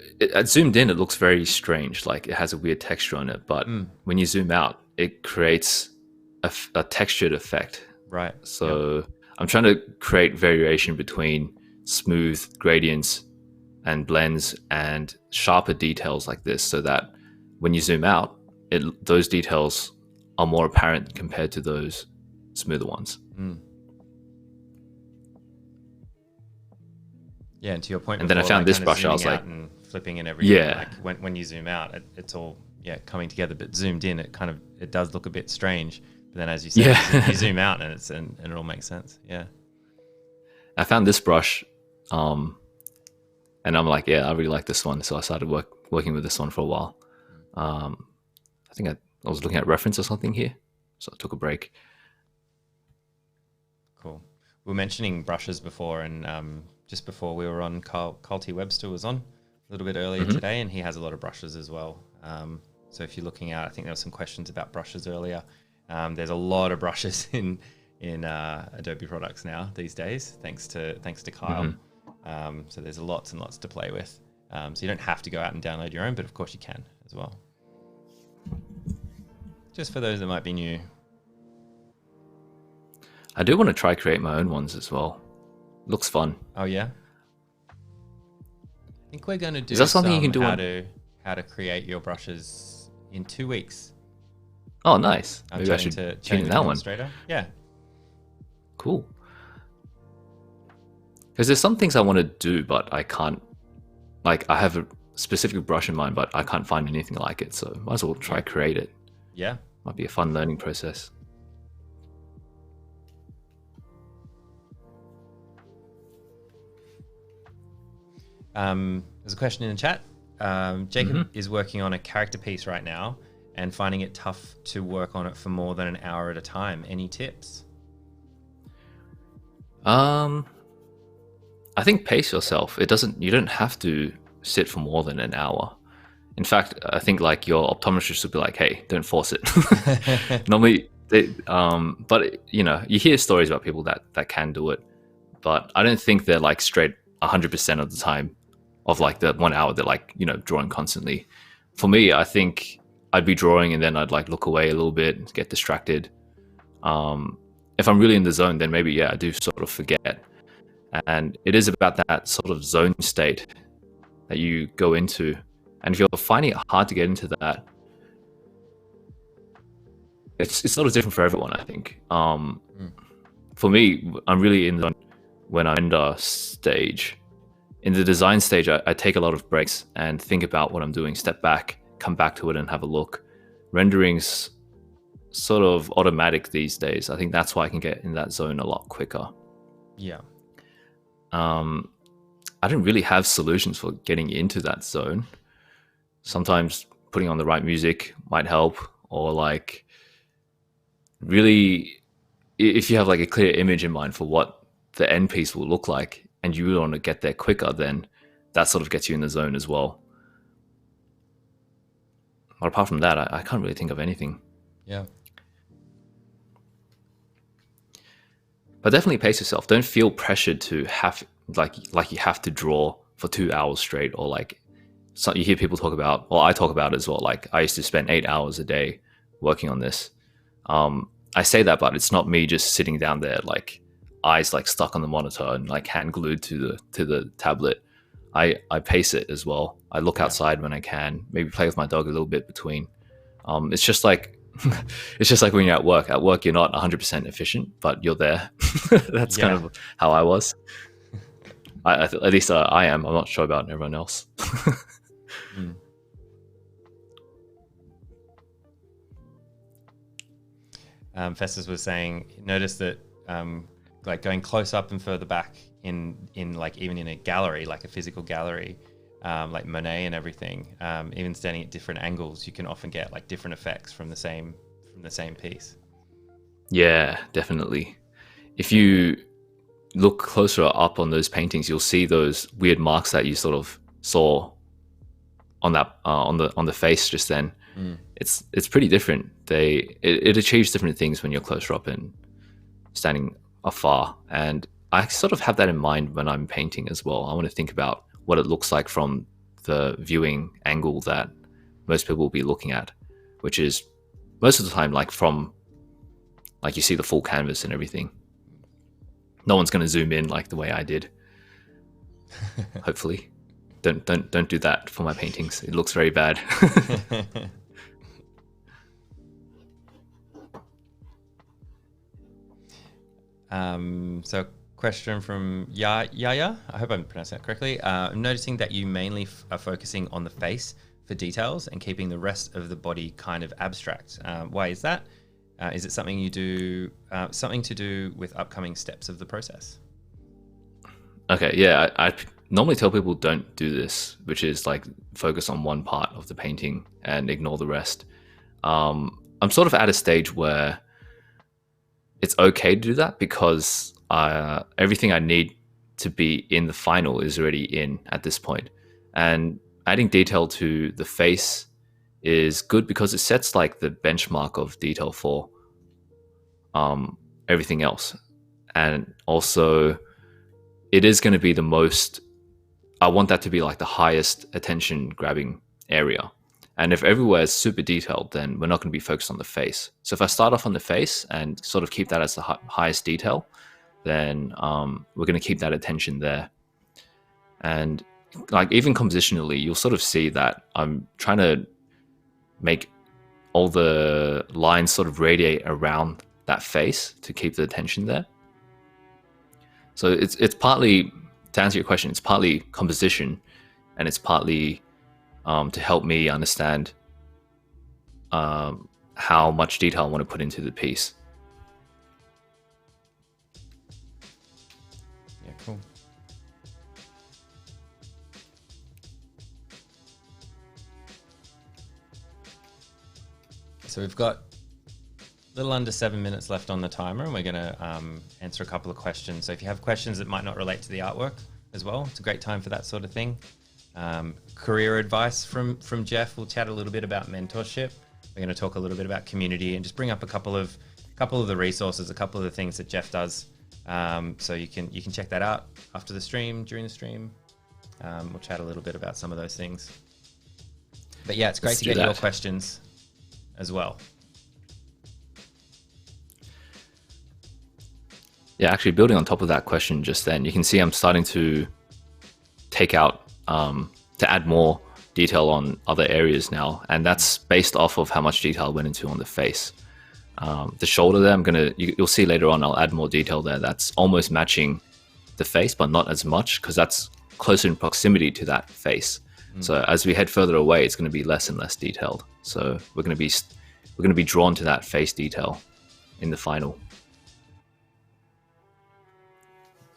zoomed in, it looks very strange. Like, it has a weird texture on it, but when you zoom out, it creates a textured effect. Right. So I'm trying to create variation between smooth gradients and blends and sharper details like this, so that when you zoom out, those details are more apparent compared to those smoother ones. Yeah, and to your point And then I before, found like this kind of brush. I was zooming like, out and flipping and everything. yeah, Like when you zoom out, it's all coming together. But zoomed in, it does look a bit strange. But then, as you said, yeah. you zoom out and it all makes sense. Yeah. I found this brush, and I'm like, yeah, I really like this one. So I started working with this one for a while. I think I was looking at reference or something here, so I took a break. Cool. We were mentioning brushes before, and just before we were on, Carl T. Webster was on a little bit earlier today, and he has a lot of brushes as well. So if you're looking out, I think there were some questions about brushes earlier. There's a lot of brushes in Adobe products now these days, thanks to Kyle. So there's lots and lots to play with. So you don't have to go out and download your own, but of course you can as well. Just for those that might be new. I do want to try create my own ones as well. Looks fun. Oh yeah. I think we're going to do Is that something you can do how to create your brushes in 2 weeks. Oh, nice. I'm Maybe I should tune in that one. Yeah. Cool. Because there's some things I want to do, but I can't. Like, I have a specific brush in mind, but I can't find anything like it. So might as well try create it. Yeah. Might be a fun learning process. There's a question in the chat. Jacob is working on a character piece right now and finding it tough to work on it for more than an hour at a time. Any tips? I think pace yourself. You don't have to sit for more than an hour. In fact, I think like your optometrist would be like, hey, don't force it. Normally, but you hear stories about people that can do it, but I don't think they're like straight 100% of the time of like the 1 hour they're like, drawing constantly. For me, I think I'd be drawing and then I'd like look away a little bit, get distracted. If I'm really in the zone, then maybe, I do sort of forget. And it is about that sort of zone state that you go into. And if you're finding it hard to get into that, it's not as different for everyone, I think. For me, I'm really in the zone when I'm in the stage. In the design stage, I take a lot of breaks and think about what I'm doing, step back, come back to it and have a look. Rendering's sort of automatic these days. I think that's why I can get in that zone a lot quicker. Yeah. I don't really have solutions for getting into that zone. Sometimes putting on the right music might help, or like really, if you have like a clear image in mind for what the end piece will look like and you want to get there quicker, then that sort of gets you in the zone as well. But apart from that, I can't really think of anything. Yeah. But definitely pace yourself. Don't feel pressured to have like you have to draw for 2 hours straight, or like you hear people talk about, or I talk about it as well. Like I used to spend 8 hours a day working on this. I say that, but it's not me just sitting down there like eyes like stuck on the monitor and like hand glued to the tablet. I pace it as well. I look outside when I can, maybe play with my dog a little bit between. It's just like when you're at work. At work, you're not 100% efficient, but you're there. That's kind of how I was. At least I am. I'm not sure about everyone else. Festus was saying, notice that like going close up and further back in like even in a gallery, like a physical gallery, like Monet and everything, even standing at different angles, you can often get like different effects from the same piece. Yeah, definitely. If you look closer up on those paintings, you'll see those weird marks that you sort of saw on that on the face just then. It's pretty different. It achieves different things when you're closer up and standing afar. And I sort of have that in mind when I'm painting as well. I want to think about what it looks like from the viewing angle that most people will be looking at, which is most of the time like from like you see the full canvas and everything. No one's going to zoom in like the way I did. Hopefully, don't do that for my paintings. It looks very bad. So question from Yaya. I hope I'm pronouncing that correctly. I'm noticing that you mainly are focusing on the face for details and keeping the rest of the body kind of abstract. Why is that? Is it something you do, something to do with upcoming steps of the process? Okay, yeah, I normally tell people don't do this, which is like focus on one part of the painting and ignore the rest. I'm sort of at a stage where it's okay to do that because everything I need to be in the final is already in at this point. And adding detail to the face is good because it sets like the benchmark of detail for everything else. And also, it is going to be the most, I want that to be like the highest attention grabbing area. And if everywhere is super detailed, then we're not going to be focused on the face. So if I start off on the face and sort of keep that as the highest detail, then we're going to keep that attention there. And like even compositionally, you'll sort of see that I'm trying to make all the lines sort of radiate around that face to keep the attention there. So it's partly, to answer your question, it's partly composition, and it's partly to help me understand how much detail I want to put into the piece. Yeah, cool. So we've got a little under 7 minutes left on the timer, and we're going to answer a couple of questions. So if you have questions that might not relate to the artwork as well, it's a great time for that sort of thing. Career advice from Jeff. We'll chat a little bit about mentorship. We're going to talk a little bit about community and just bring up a couple of the resources, a couple of the things that Jeff does. So you can check that out after the stream, during the stream. We'll chat a little bit about some of those things. But yeah, it's great to get your questions as well. Yeah, actually building on top of that question just then, you can see I'm starting to take out to add more detail on other areas now, and that's based off of how much detail I went into on the face. The shoulder there, you'll see later on, I'll add more detail there that's almost matching the face, but not as much because that's closer in proximity to that face. So as we head further away, it's going to be less and less detailed. So we're going to be drawn to that face detail in the final.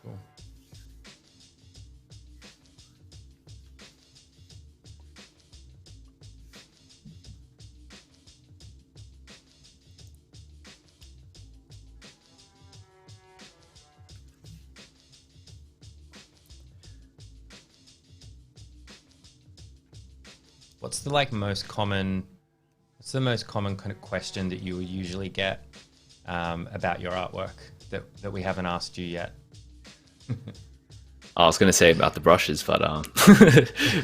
Cool. What's the most common kind of question that you will usually get about your artwork that we haven't asked you yet? I was going to say about the brushes, but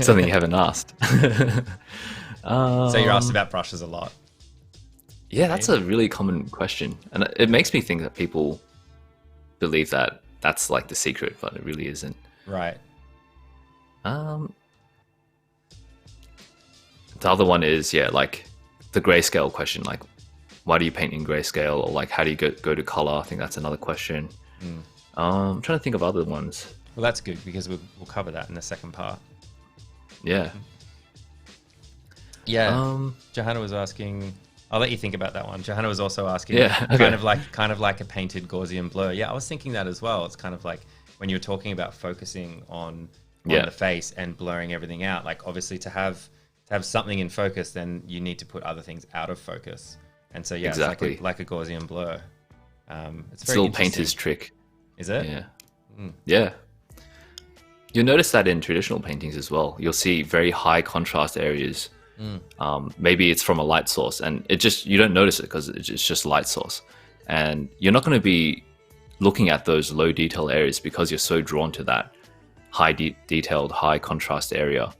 something you haven't asked. So you're asked about brushes a lot. Yeah, that's a really common question. And it makes me think that people believe that that's like the secret, but it really isn't. Right. The other one is, like the grayscale question, like why do you paint in grayscale, or like how do you go to color? I think that's another question. I'm trying to think of other ones. Well, that's good because we'll cover that in the second part. Yeah. Yeah. Johanna was asking. I'll let you think about that one. Johanna was also asking, okay. kind of like a painted Gaussian blur. Yeah, I was thinking that as well. It's kind of like when you were talking about focusing on the face and blurring everything out. Like obviously to have something in focus, then you need to put other things out of focus. And so exactly. It's like a Gaussian blur. It's very still painter's trick. Is it? Yeah. Yeah. You'll notice that in traditional paintings as well. You'll see very high contrast areas. Maybe it's from a light source, and you don't notice it because it's just light source. And you're not going to be looking at those low detail areas because you're so drawn to that high detailed, high contrast area.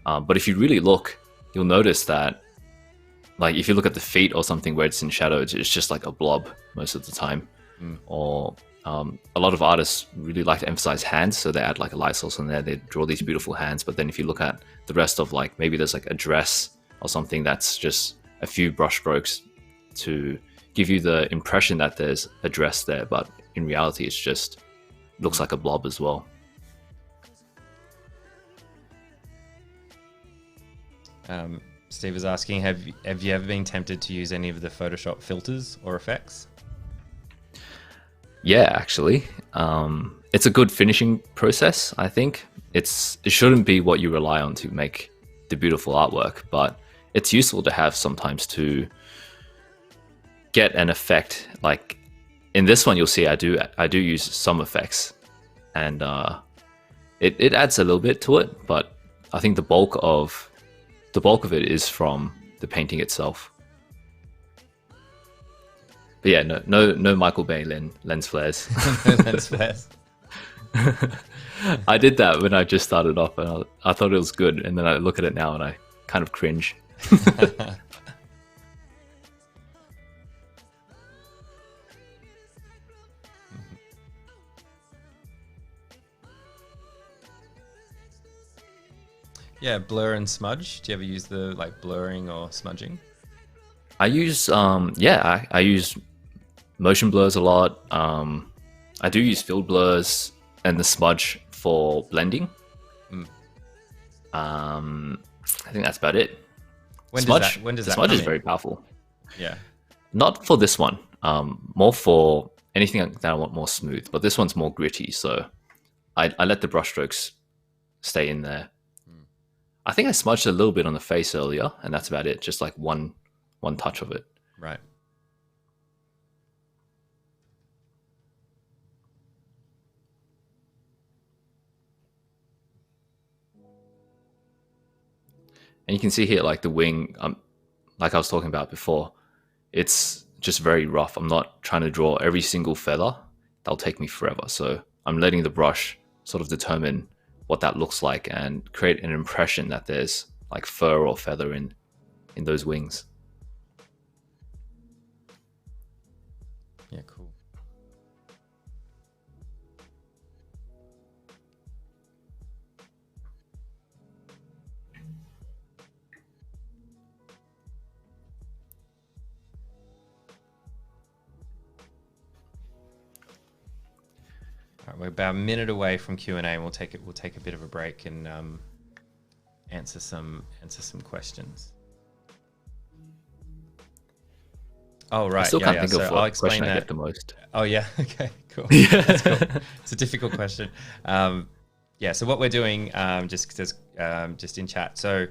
But if you really look, you'll notice that, like if you look at the feet or something where it's in shadow, it's just like a blob most of the time. Or a lot of artists really like to emphasize hands, so they add like a light source on there. They draw these beautiful hands, but then if you look at the rest of like maybe there's like a dress or something that's just a few brush strokes to give you the impression that there's a dress there, but in reality it's just looks like a blob as well. Steve is asking, have you ever been tempted to use any of the Photoshop filters or effects? Yeah, actually, it's a good finishing process. I think it shouldn't be what you rely on to make the beautiful artwork, but it's useful to have sometimes to get an effect. Like in this one, you'll see I do use some effects, and it adds a little bit to it. But I think the bulk of it is from the painting itself. But yeah, no Michael Bay lens flares. Lens flares. I did that when I just started off, and I thought it was good, and then I look at it now and I kind of cringe. Yeah, blur and smudge. Do you ever use the like blurring or smudging? I use I use motion blurs a lot. I do use field blurs and the smudge for blending. I think that's about it. When does that smudge come is in? very powerful. Yeah. Not for this one. More for anything that I want more smooth. But this one's more gritty, so I let the brushstrokes stay in there. I think I smudged a little bit on the face earlier, and that's about it. Just like one touch of it. Right. And you can see here, like the wing, like I was talking about before, it's just very rough. I'm not trying to draw every single feather. That'll take me forever. So I'm letting the brush sort of determine what that looks like and create an impression that there's like fur or feather in those wings. Yeah, cool. All right, we're about a minute away from Q&A, and we'll take a bit of a break and answer some questions. Oh, right. I still can't think so of I'll what explain question that. I get the most. Oh, yeah. Okay, cool. Yeah. That's cool. It's a difficult question. Yeah, so what we're doing, just in chat. So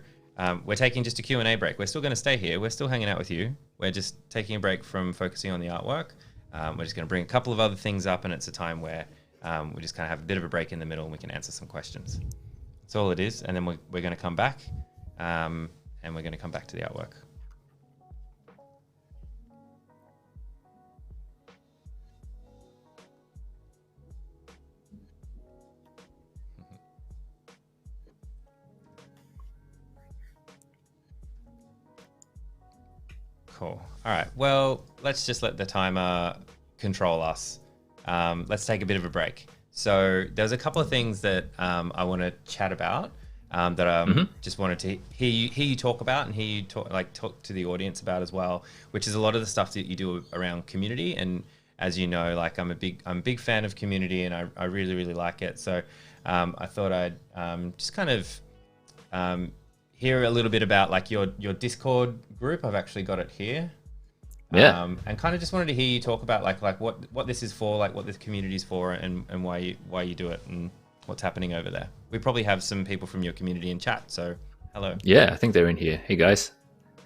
we're taking just a Q&A break. We're still going to stay here. We're still hanging out with you. We're just taking a break from focusing on the artwork. We're just going to bring a couple of other things up, and it's a time where we just kind of have a bit of a break in the middle, and we can answer some questions. That's all it is. And then we're going to come back, and we're going to come back to the artwork. Cool. All right. Well, let's just let the timer control us. Let's take a bit of a break. So there's a couple of things that I want to chat about that I just wanted to hear you talk about and hear you talk to the audience about as well, which is a lot of the stuff that you do around community. And as you know, like I'm a big fan of community, and I really, really like it. So I thought I'd just kind of hear a little bit about like your Discord group. I've actually got it here. Yeah. And kind of just wanted to hear you talk about like what this is for, like what this community is for, and why you do it, and what's happening over there. We probably have some people from your community in chat, so hello. Yeah, I think they're in here. Hey guys,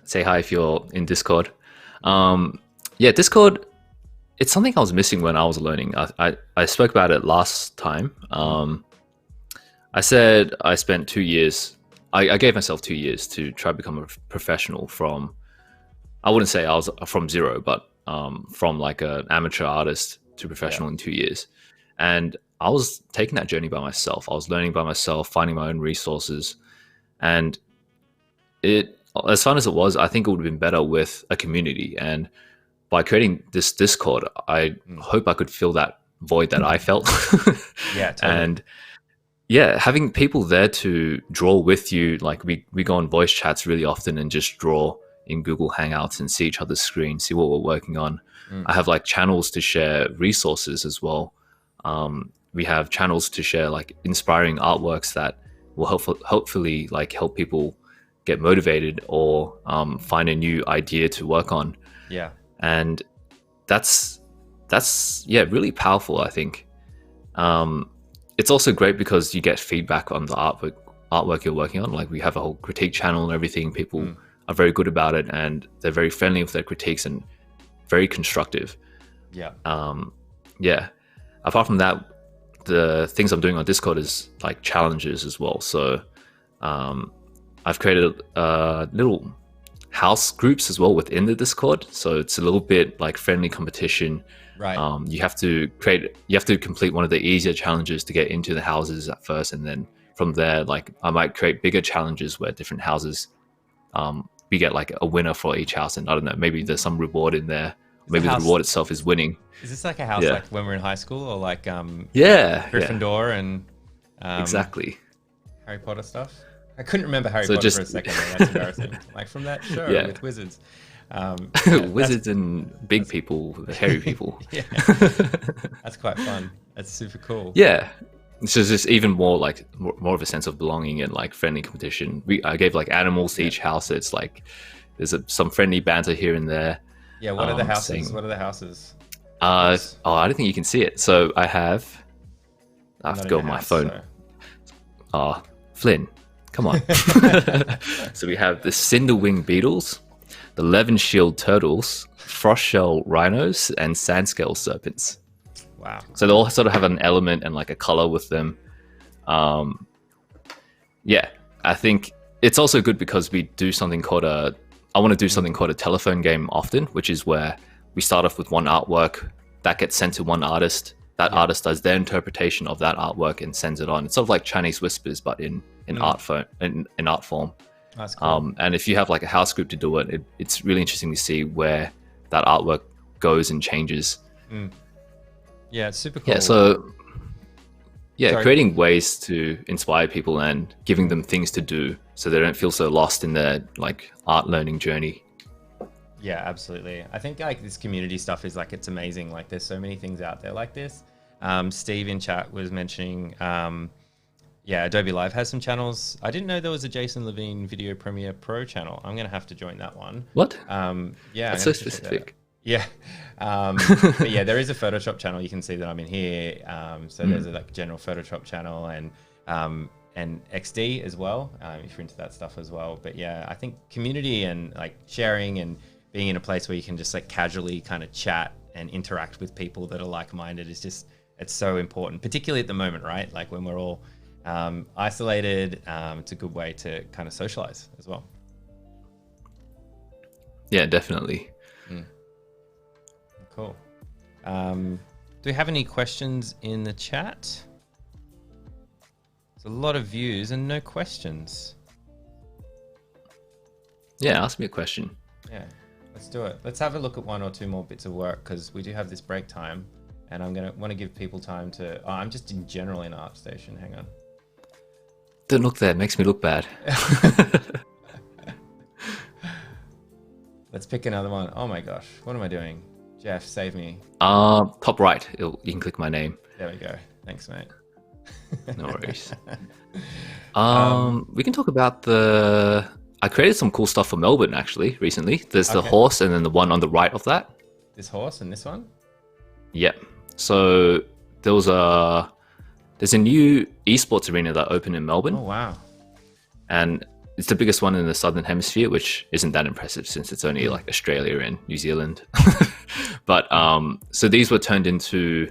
say hi if you're in Discord. Yeah, Discord, it's something I was missing when I was learning. I spoke about it last time. I said I spent 2 years. I gave myself 2 years to try to become a professional from, I wouldn't say I was from zero, but from like an amateur artist to professional in 2 years. And I was taking that journey by myself. I was learning by myself, finding my own resources. And it, as fun as it was, I think it would have been better with a community. And by creating this Discord, I hope I could fill that void that I felt. Yeah, totally. And yeah, having people there to draw with you, like we go on voice chats really often and just draw in Google Hangouts and see each other's screen, see what we're working on. I have like channels to share resources as well. we have channels to share like inspiring artworks that will hopefully like help people get motivated or find a new idea to work on. Yeah. And that's really powerful, I think. It's also great because you get feedback on the artwork you're working on. Like we have a whole critique channel and everything. People are very good about it, and they're very friendly with their critiques and very constructive. Yeah. Yeah. Apart from that, the things I'm doing on Discord is like challenges as well. So I've created little house groups as well within the Discord. So it's a little bit like friendly competition. Right. You have to complete one of the easier challenges to get into the houses at first, and then from there, like I might create bigger challenges where different houses, we get like a winner for each house, and I don't know, maybe there's some reward in there. Maybe the reward itself is winning. Is this like a house like when we're in high school, or like Gryffindor and exactly Harry Potter stuff? I couldn't remember Harry Potter for a second. That's embarrassing. Like from that show with wizards. Wizards and big people, hairy people. Yeah, that's quite fun. That's super cool. Yeah, so just even more like more of a sense of belonging and like friendly competition. I gave like animals to each house. So it's like there's some friendly banter here and there. Yeah, what are the houses? What are the houses? I don't think you can see it. So I have to go on my phone. Flynn, come on. So we have the Cinderwing beetles, the Levin-shield turtles, frost-shell rhinos, and sand-scale serpents. Wow. So they all sort of have an element and like a color with them. Yeah, I think it's also good because we do something called I want to do something called a telephone game often, which is where we start off with one artwork that gets sent to one artist. That artist does their interpretation of that artwork and sends it on. It's sort of like Chinese whispers, but in art form. That's cool. And if you have like a house group to do it, it's really interesting to see where that artwork goes and changes. Yeah, it's super cool. Yeah, so creating ways to inspire people and giving them things to do so they don't feel so lost in their like art learning journey. Yeah, absolutely. I think like this community stuff is like, it's amazing. Like there's so many things out there like this. Steve in chat was mentioning, Adobe Live has some channels. I didn't know there was a Jason Levine Video Premiere Pro channel. I'm going to have to join that one. What? That's so specific. Yeah. But yeah, there is a Photoshop channel. You can see that I'm in here. So there's a like general Photoshop channel and XD as well, if you're into that stuff as well. But yeah, I think community and like sharing and being in a place where you can just like casually kind of chat and interact with people that are like-minded is just, it's so important, particularly at the moment, right? Like when we're all isolated, it's a good way to kind of socialize as well. Yeah, definitely. Cool. Do we have any questions in the chat? There's a lot of views and no questions. Yeah, ask me a question. Yeah, let's do it. Let's have a look at one or two more bits of work because we do have this break time and I'm going to want to give people time to... Oh, I'm just in general in ArtStation. Hang on. Don't look there. It makes me look bad. Let's pick another one. Oh my gosh. What am I doing? Jeff, save me. Top right. You can click my name. There we go. Thanks, mate. No worries. We can talk about I created some cool stuff for Melbourne actually recently. There's the horse and then the one on the right of that. This horse and this one? Yep. So there's a new esports arena that opened in Melbourne. Oh wow. And it's the biggest one in the Southern Hemisphere, which isn't that impressive since it's only like Australia and New Zealand. But so these were turned into,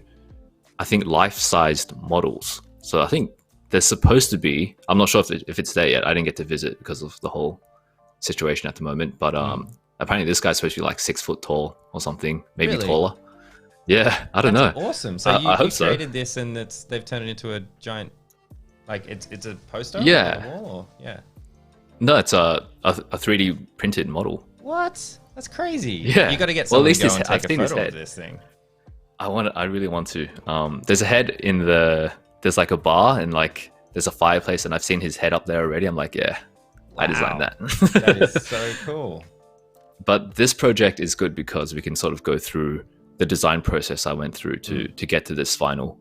I think, life-sized models. So I think there's supposed to be, I'm not sure if it's there yet. I didn't get to visit because of the whole situation at the moment. But apparently this guy's supposed to be like 6 foot tall or something, maybe taller. Yeah, I don't know. Awesome. So you created this and they've turned it into a giant, like it's a poster on the wall? Or? Yeah. No, it's a 3D printed model. What? That's crazy. Yeah. You got to get someone to go and take a photo of this thing. I really want to. There's a head in there's like a bar and like there's a fireplace and I've seen his head up there already. I'm like, yeah, wow. I designed that. That is so cool. But this project is good because we can sort of go through the design process I went through to get to this final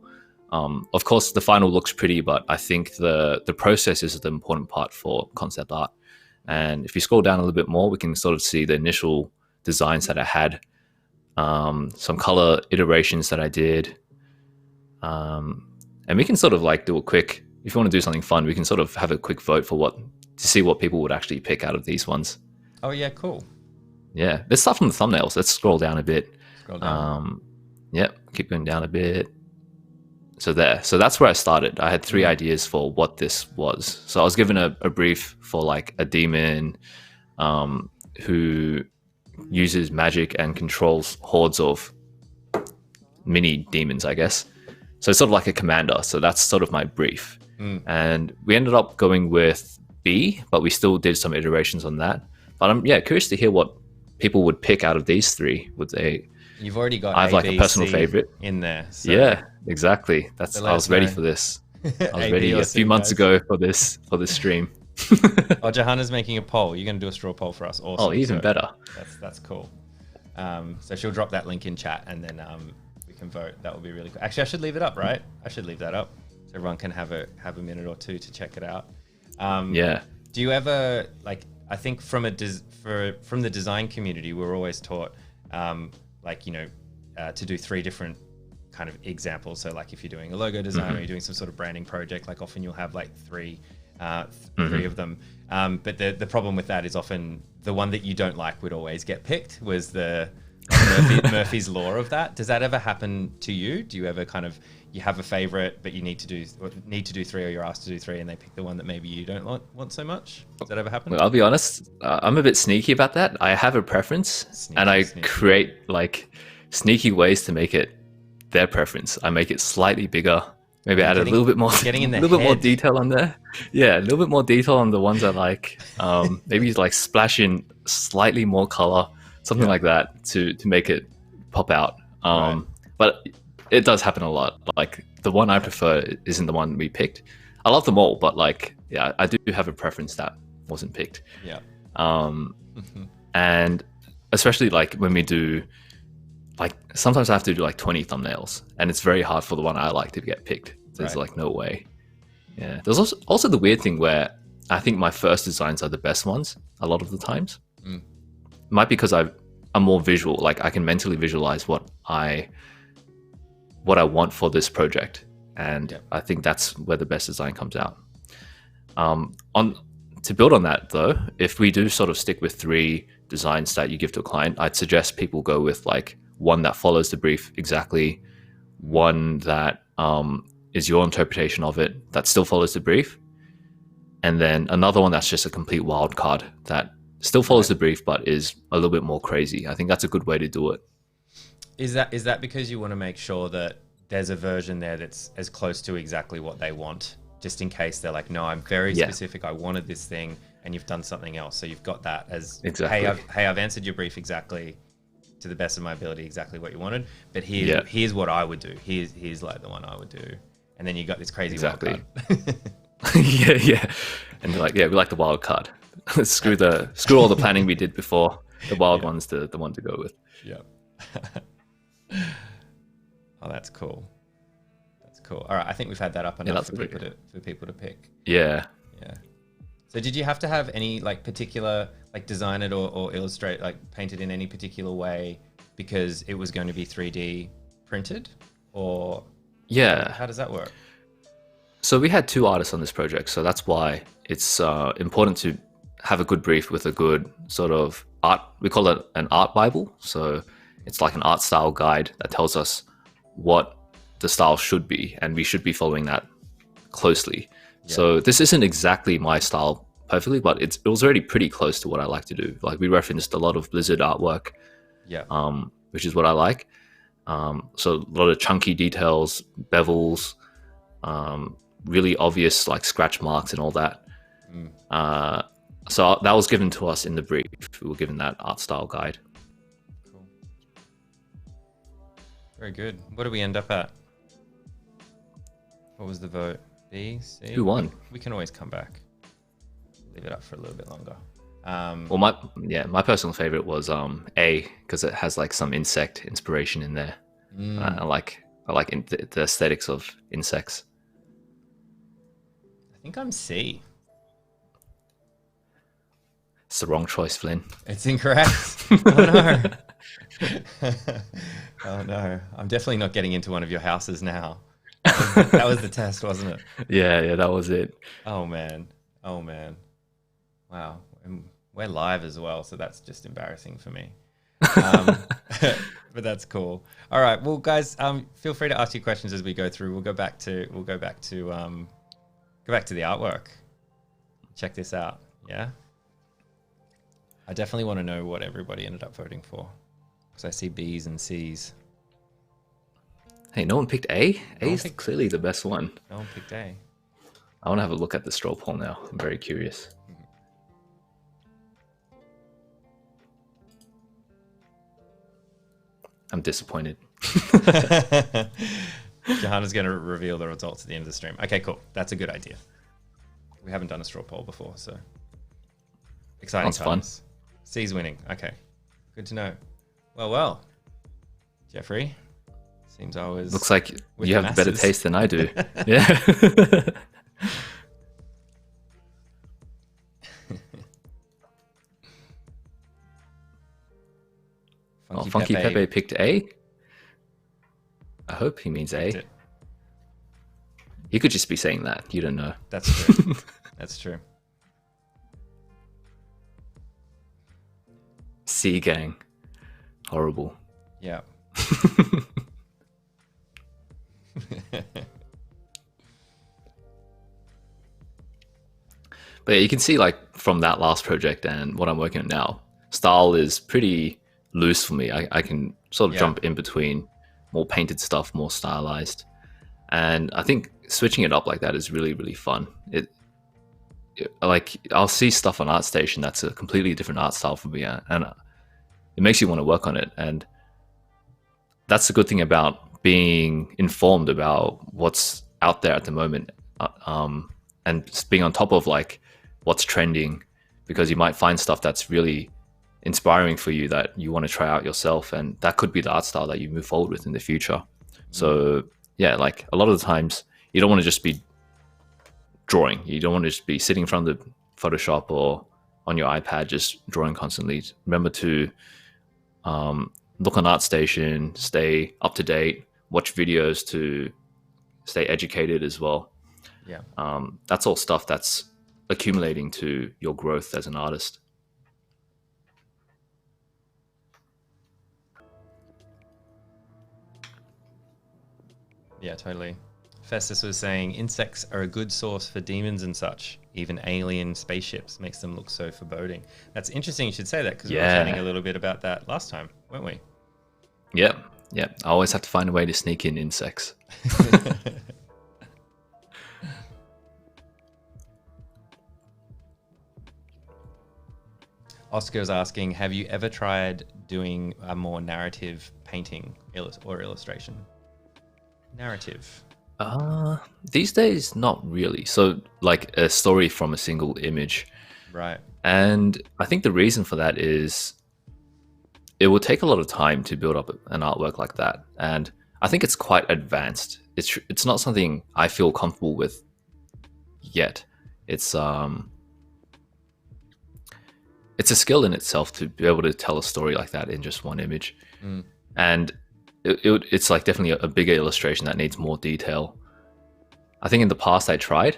Of course, the final looks pretty, but I think the process is the important part for concept art. And if you scroll down a little bit more, we can sort of see the initial designs that I had, some color iterations that I did, and we can sort of like do a quick. If you want to do something fun, we can sort of have a quick vote to see what people would actually pick out of these ones. Oh yeah, cool. Yeah, there's stuff from the thumbnails. Let's scroll down a bit. Scroll down. Yep, keep going down a bit. So that's where I started. I had 3 ideas for what this was. So I was given a brief for like a demon who uses magic and controls hordes of mini demons, I guess. So it's sort of like a commander. So that's sort of my brief. And we ended up going with B, but we still did some iterations on that. But I'm curious to hear what people would pick out of these 3. Would they? You've already got. I have like a personal favorite in there. So. Yeah, exactly. I was ready for this. I was ready a few months ago for this stream. Oh, Johanna's making a poll. You're going to do a straw poll for us. Awesome. Oh, even better. That's cool. So she'll drop that link in chat, and then we can vote. That would be really cool. Actually, I should leave it up, right? I should leave that up so everyone can have a minute or two to check it out. Yeah. Do you ever like? I think from the design community, we're always taught to do 3 different kind of examples. So like if you're doing a logo design or you're doing some sort of branding project, like often you'll have like 3 of them. But the problem with that is often the one that you don't like would always get picked. Was the Murphy's law of that. Does that ever happen to you? Do you ever kind of, you have a favorite, but you need to do 3, or you're asked to do 3 and they pick the one that maybe you don't want so much? Does that ever happen? Well, I'll be honest, I'm a bit sneaky about that. I have a preference and I create like sneaky ways to make it their preference. I make it slightly bigger, maybe add a little bit more, bit more detail on there. Yeah, a little bit more detail on the ones I like. Maybe like splash in slightly more color, something like that to make it pop out. Right. But it does happen a lot. Like the one I prefer isn't the one we picked. I love them all, but like, yeah, I do have a preference that wasn't picked. Yeah. And especially like when we do, like sometimes I have to do like 20 thumbnails, and it's very hard for the one I like to get picked. There's like no way. Yeah. There's also the weird thing where I think my first designs are the best ones a lot of the times. Might be because I'm more visual. Like I can mentally visualize what I want for this project, and I think that's where the best design comes out. To build on that though, if we do sort of stick with 3 designs that you give to a client, I'd suggest people go with like one that follows the brief exactly, one that is your interpretation of it that still follows the brief, and then another one that's just a complete wild card that still follows the brief but is a little bit more crazy. I think that's a good way to do it. Is that because you want to make sure that there's a version there that's as close to exactly what they want, just in case they're like, no, I'm very specific, I wanted this thing, and you've done something else. So you've got that as, hey, I've answered your brief exactly to the best of my ability, exactly what you wanted, but here's what I would do. Here's like the one I would do. And then you got this crazy wild card. yeah. And they're like, yeah, we like the wild card. screw all the planning we did before. The wild one's the one to go with. Yeah. Oh, that's cool. That's cool. All right, I think we've had that up enough for people to pick. Yeah. Yeah. So did you have to have any like particular, like design it or illustrate, like paint it in any particular way because it was going to be 3D printed, or how does that work? So we had 2 artists on this project, so that's why it's important to have a good brief with a good sort of art. We call it an art Bible. So it's like an art style guide that tells us what the style should be, and we should be following that closely. Yeah. So this isn't exactly my style perfectly, but it was already pretty close to what I like to do. Like we referenced a lot of Blizzard artwork, which is what I like. So a lot of chunky details, bevels, really obvious like scratch marks and all that. So that was given to us in the brief. We were given that art style guide. Cool. Very good. What did we end up at? What was the vote? B, C? Who won? We can always come back. Leave it up for a little bit longer. Well, my personal favorite was A, because it has like some insect inspiration in there. I like the aesthetics of insects? I think I'm C. It's the wrong choice, Flynn. It's incorrect. Oh no. Oh no. I'm definitely not getting into one of your houses now. That was the test, wasn't it? Yeah, that was it. Oh man. Oh man. Wow. And we're live as well, so that's just embarrassing for me. But that's cool. All right. Well, guys, feel free to ask your questions as we go through. We'll go back to the artwork. Check this out. Yeah. I definitely want to know what everybody ended up voting for, because I see B's and C's. Hey, no one picked A? A is clearly the best one. No one picked A. I want to have a look at the straw poll now. I'm very curious. I'm disappointed. Johanna's going to reveal the results at the end of the stream. Okay, cool. That's a good idea. We haven't done a straw poll before, so exciting times. Fun. C's winning. Okay, good to know. Well, Jeffrey, seems I was. Looks like you have better taste than I do. Yeah. Funky Pepe picked A. I hope he means A. He could just be saying that. You don't know. That's true. That's true. C gang. Horrible. Yeah. But yeah, you can see like from that last project and what I'm working on now, style is pretty loose for me. I can sort of jump in between more painted stuff, more stylized. And I think switching it up like that is really, really fun. Like I'll see stuff on ArtStation that's a completely different art style for me, and it makes you want to work on it. And that's the good thing about being informed about what's out there at the moment, and being on top of like what's trending, because you might find stuff that's really inspiring for you that you want to try out yourself, and that could be the art style that you move forward with in the future. So yeah, like a lot of the times you don't want to just be drawing. You don't want to just be sitting in front of the Photoshop or on your iPad just drawing constantly. Remember to look on ArtStation, stay up to date, watch videos to stay educated as well. Yeah. That's all stuff that's accumulating to your growth as an artist. Yeah, totally. Festus was saying insects are a good source for demons and such. Even alien spaceships makes them look so foreboding. That's interesting you should say that, because we were chatting a little bit about that last time, weren't we? Yep. I always have to find a way to sneak in insects. Oscar's asking, have you ever tried doing a more narrative painting or illustration? Narrative. These days, not really. So like a story from a single image. Right. And I think the reason for that is it will take a lot of time to build up an artwork like that. And I think it's quite advanced. It's not something I feel comfortable with yet. It's a skill in itself to be able to tell a story like that in just one image. And it's like definitely a bigger illustration that needs more detail. I think in the past I tried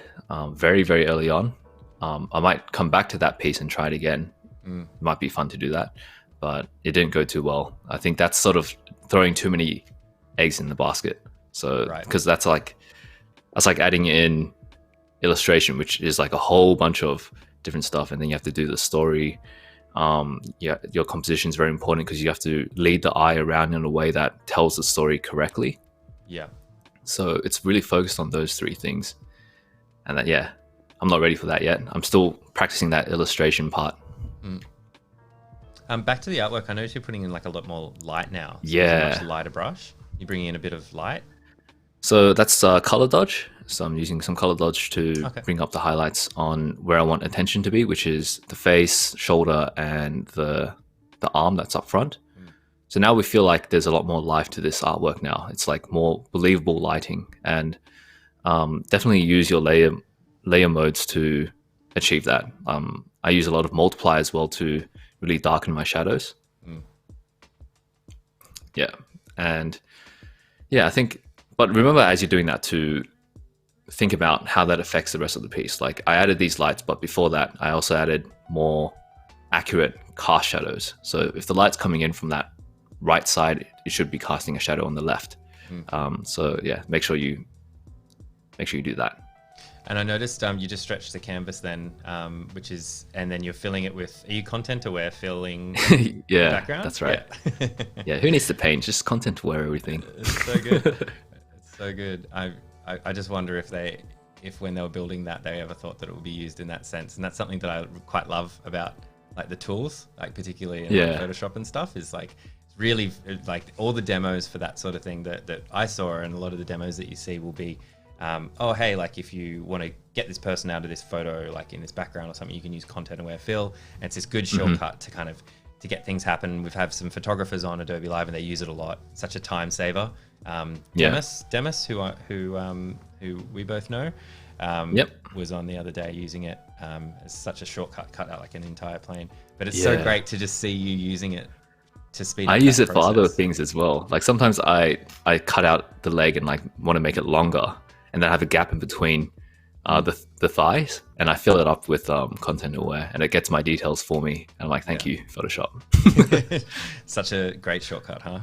very, very early on. I might come back to that piece and try it again. It might be fun to do that, but it didn't go too well. I think that's sort of throwing too many eggs in the basket. So because that's like adding in illustration, which is like a whole bunch of different stuff, and then you have to do the story. Your composition is very important because you have to lead the eye around in a way that tells the story correctly. Yeah. So it's really focused on those three things. And that, I'm not ready for that yet. I'm still practicing that illustration part. Back to the artwork. I noticed you're putting in like a lot more light now. So yeah. It's a much lighter brush. You're bringing in a bit of light. So that's color dodge. So I'm using some color dodge to bring up the highlights on where I want attention to be, which is the face, shoulder, and the arm that's up front. So now we feel like there's a lot more life to this artwork now. It's like more believable lighting, and definitely use your layer modes to achieve that. I use a lot of multiply as well to really darken my shadows. Yeah, and yeah, I think. But remember, as you're doing that, to think about how that affects the rest of the piece. Like I added these lights, but before that, I also added more accurate cast shadows. So if the light's coming in from that right side, it should be casting a shadow on the left. So yeah, make sure you do that. And I noticed you just stretched the canvas then, and then you're filling it with, are you content aware filling yeah, the background? That's right. Yeah. Yeah, who needs to paint? Just content aware everything. It's so good. It's so good. I just wonder if when they were building that, they ever thought that it would be used in that sense. And that's something that I quite love about like the tools, like particularly in like Photoshop and stuff, is like it's really like all the demos for that sort of thing that I saw, and a lot of the demos that you see will be oh, hey, like if you want to get this person out of this photo, like in this background or something, you can use content aware fill. And it's this good shortcut to kind of to get things happen. We've had some photographers on Adobe Live and they use it a lot. Such a time saver. Demis, who we both know, was on the other day using it as such a shortcut, cut out like an entire plane. But it's so great to just see you using it to speed up. I use it process. for other things as well. Like sometimes I cut out the leg and like want to make it longer, and then I have a gap in between the thighs, and I fill it up with content aware, and it gets my details for me. And I'm like, thank you, Photoshop. Such a great shortcut, huh?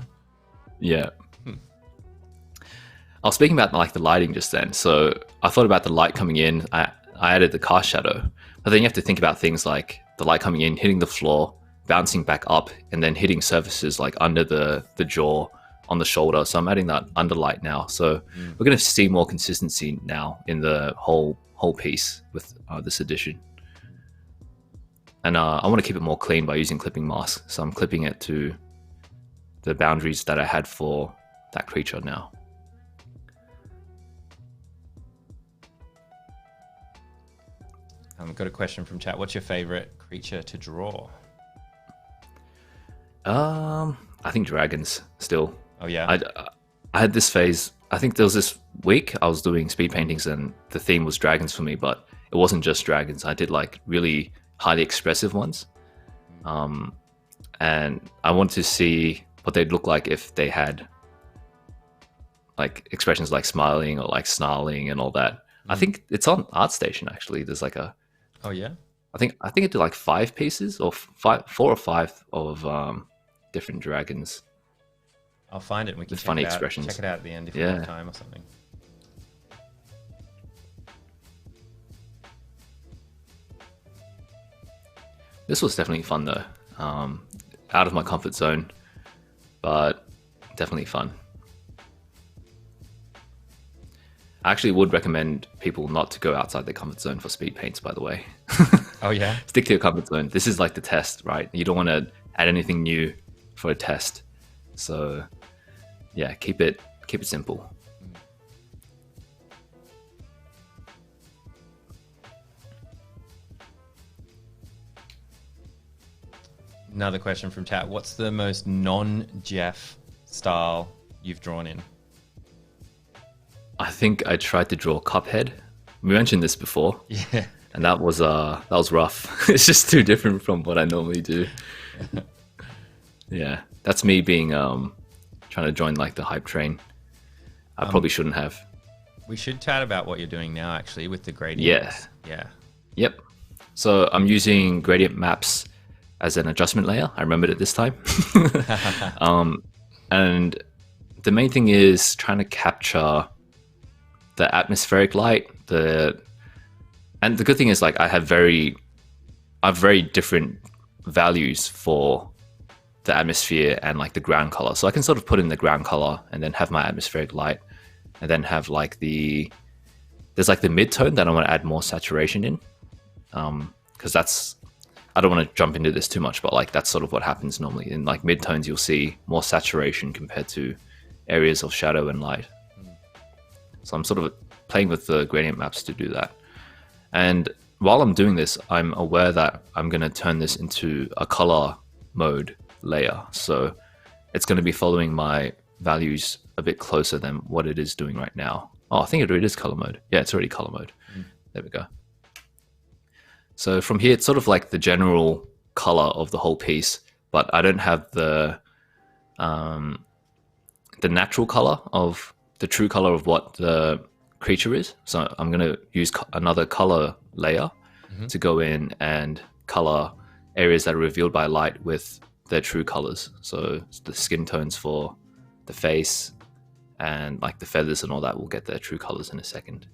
Yeah. I was speaking about like the lighting just then. So I thought about the light coming in. I added the cast shadow, but then you have to think about things like the light coming in, hitting the floor, bouncing back up, and then hitting surfaces like under the jaw, on the shoulder. So I'm adding that underlight now. So we're going to see more consistency now in the whole piece with this addition. And I want to keep it more clean by using clipping mask. So I'm clipping it to the boundaries that I had for that creature now. I've got a question from chat. What's your favorite creature to draw? I think dragons still. Oh yeah. I had this phase. I think there was this week I was doing speed paintings and the theme was dragons for me, but it wasn't just dragons. I did like really highly expressive ones. And I wanted to see what they'd look like if they had like expressions like smiling or like snarling and all that. I think it's on ArtStation actually. There's like a Oh yeah. I think it did like 5 pieces or 4 or 5 of different dragons. I'll find it and we can with funny expressions. Check it out at the end if you have time or something. This was definitely fun though. Out of my comfort zone, but definitely fun. I actually would recommend people not to go outside their comfort zone for speed paints, by the way. Oh yeah? Stick to your comfort zone. This is like the test, right? You don't want to add anything new for a test. So yeah, keep it simple. Another question from chat. What's the most non-Jeff style you've drawn in? I think I tried to draw Cuphead. We mentioned this before. Yeah. And that was rough. It's just too different from what I normally do. Yeah. That's me being trying to join like the hype train. I probably shouldn't have. We should chat about what you're doing now actually with the gradients. Yeah. Yep. So I'm using gradient maps as an adjustment layer. I remembered it this time. And the main thing is trying to capture the atmospheric light. And the good thing is like I have very different values for the atmosphere and like the ground color. So I can sort of put in the ground color and then have my atmospheric light, and then have like there's like the mid-tone that I want to add more saturation in. Because I don't want to jump into this too much, but like that's sort of what happens normally. In like mid-tones, you'll see more saturation compared to areas of shadow and light. So I'm sort of playing with the gradient maps to do that. And while I'm doing this, I'm aware that I'm going to turn this into a color mode layer. So it's going to be following my values a bit closer than what it is doing right now. Oh, I think it already is color mode. Yeah, it's already color mode. There we go. So from here, it's sort of like the general color of the whole piece, but I don't have the natural color of the true color of what the creature is. So I'm going to use another color layer to go in and color areas that are revealed by light with their true colors. So the skin tones for the face and like the feathers and all that will get their true colors in a second.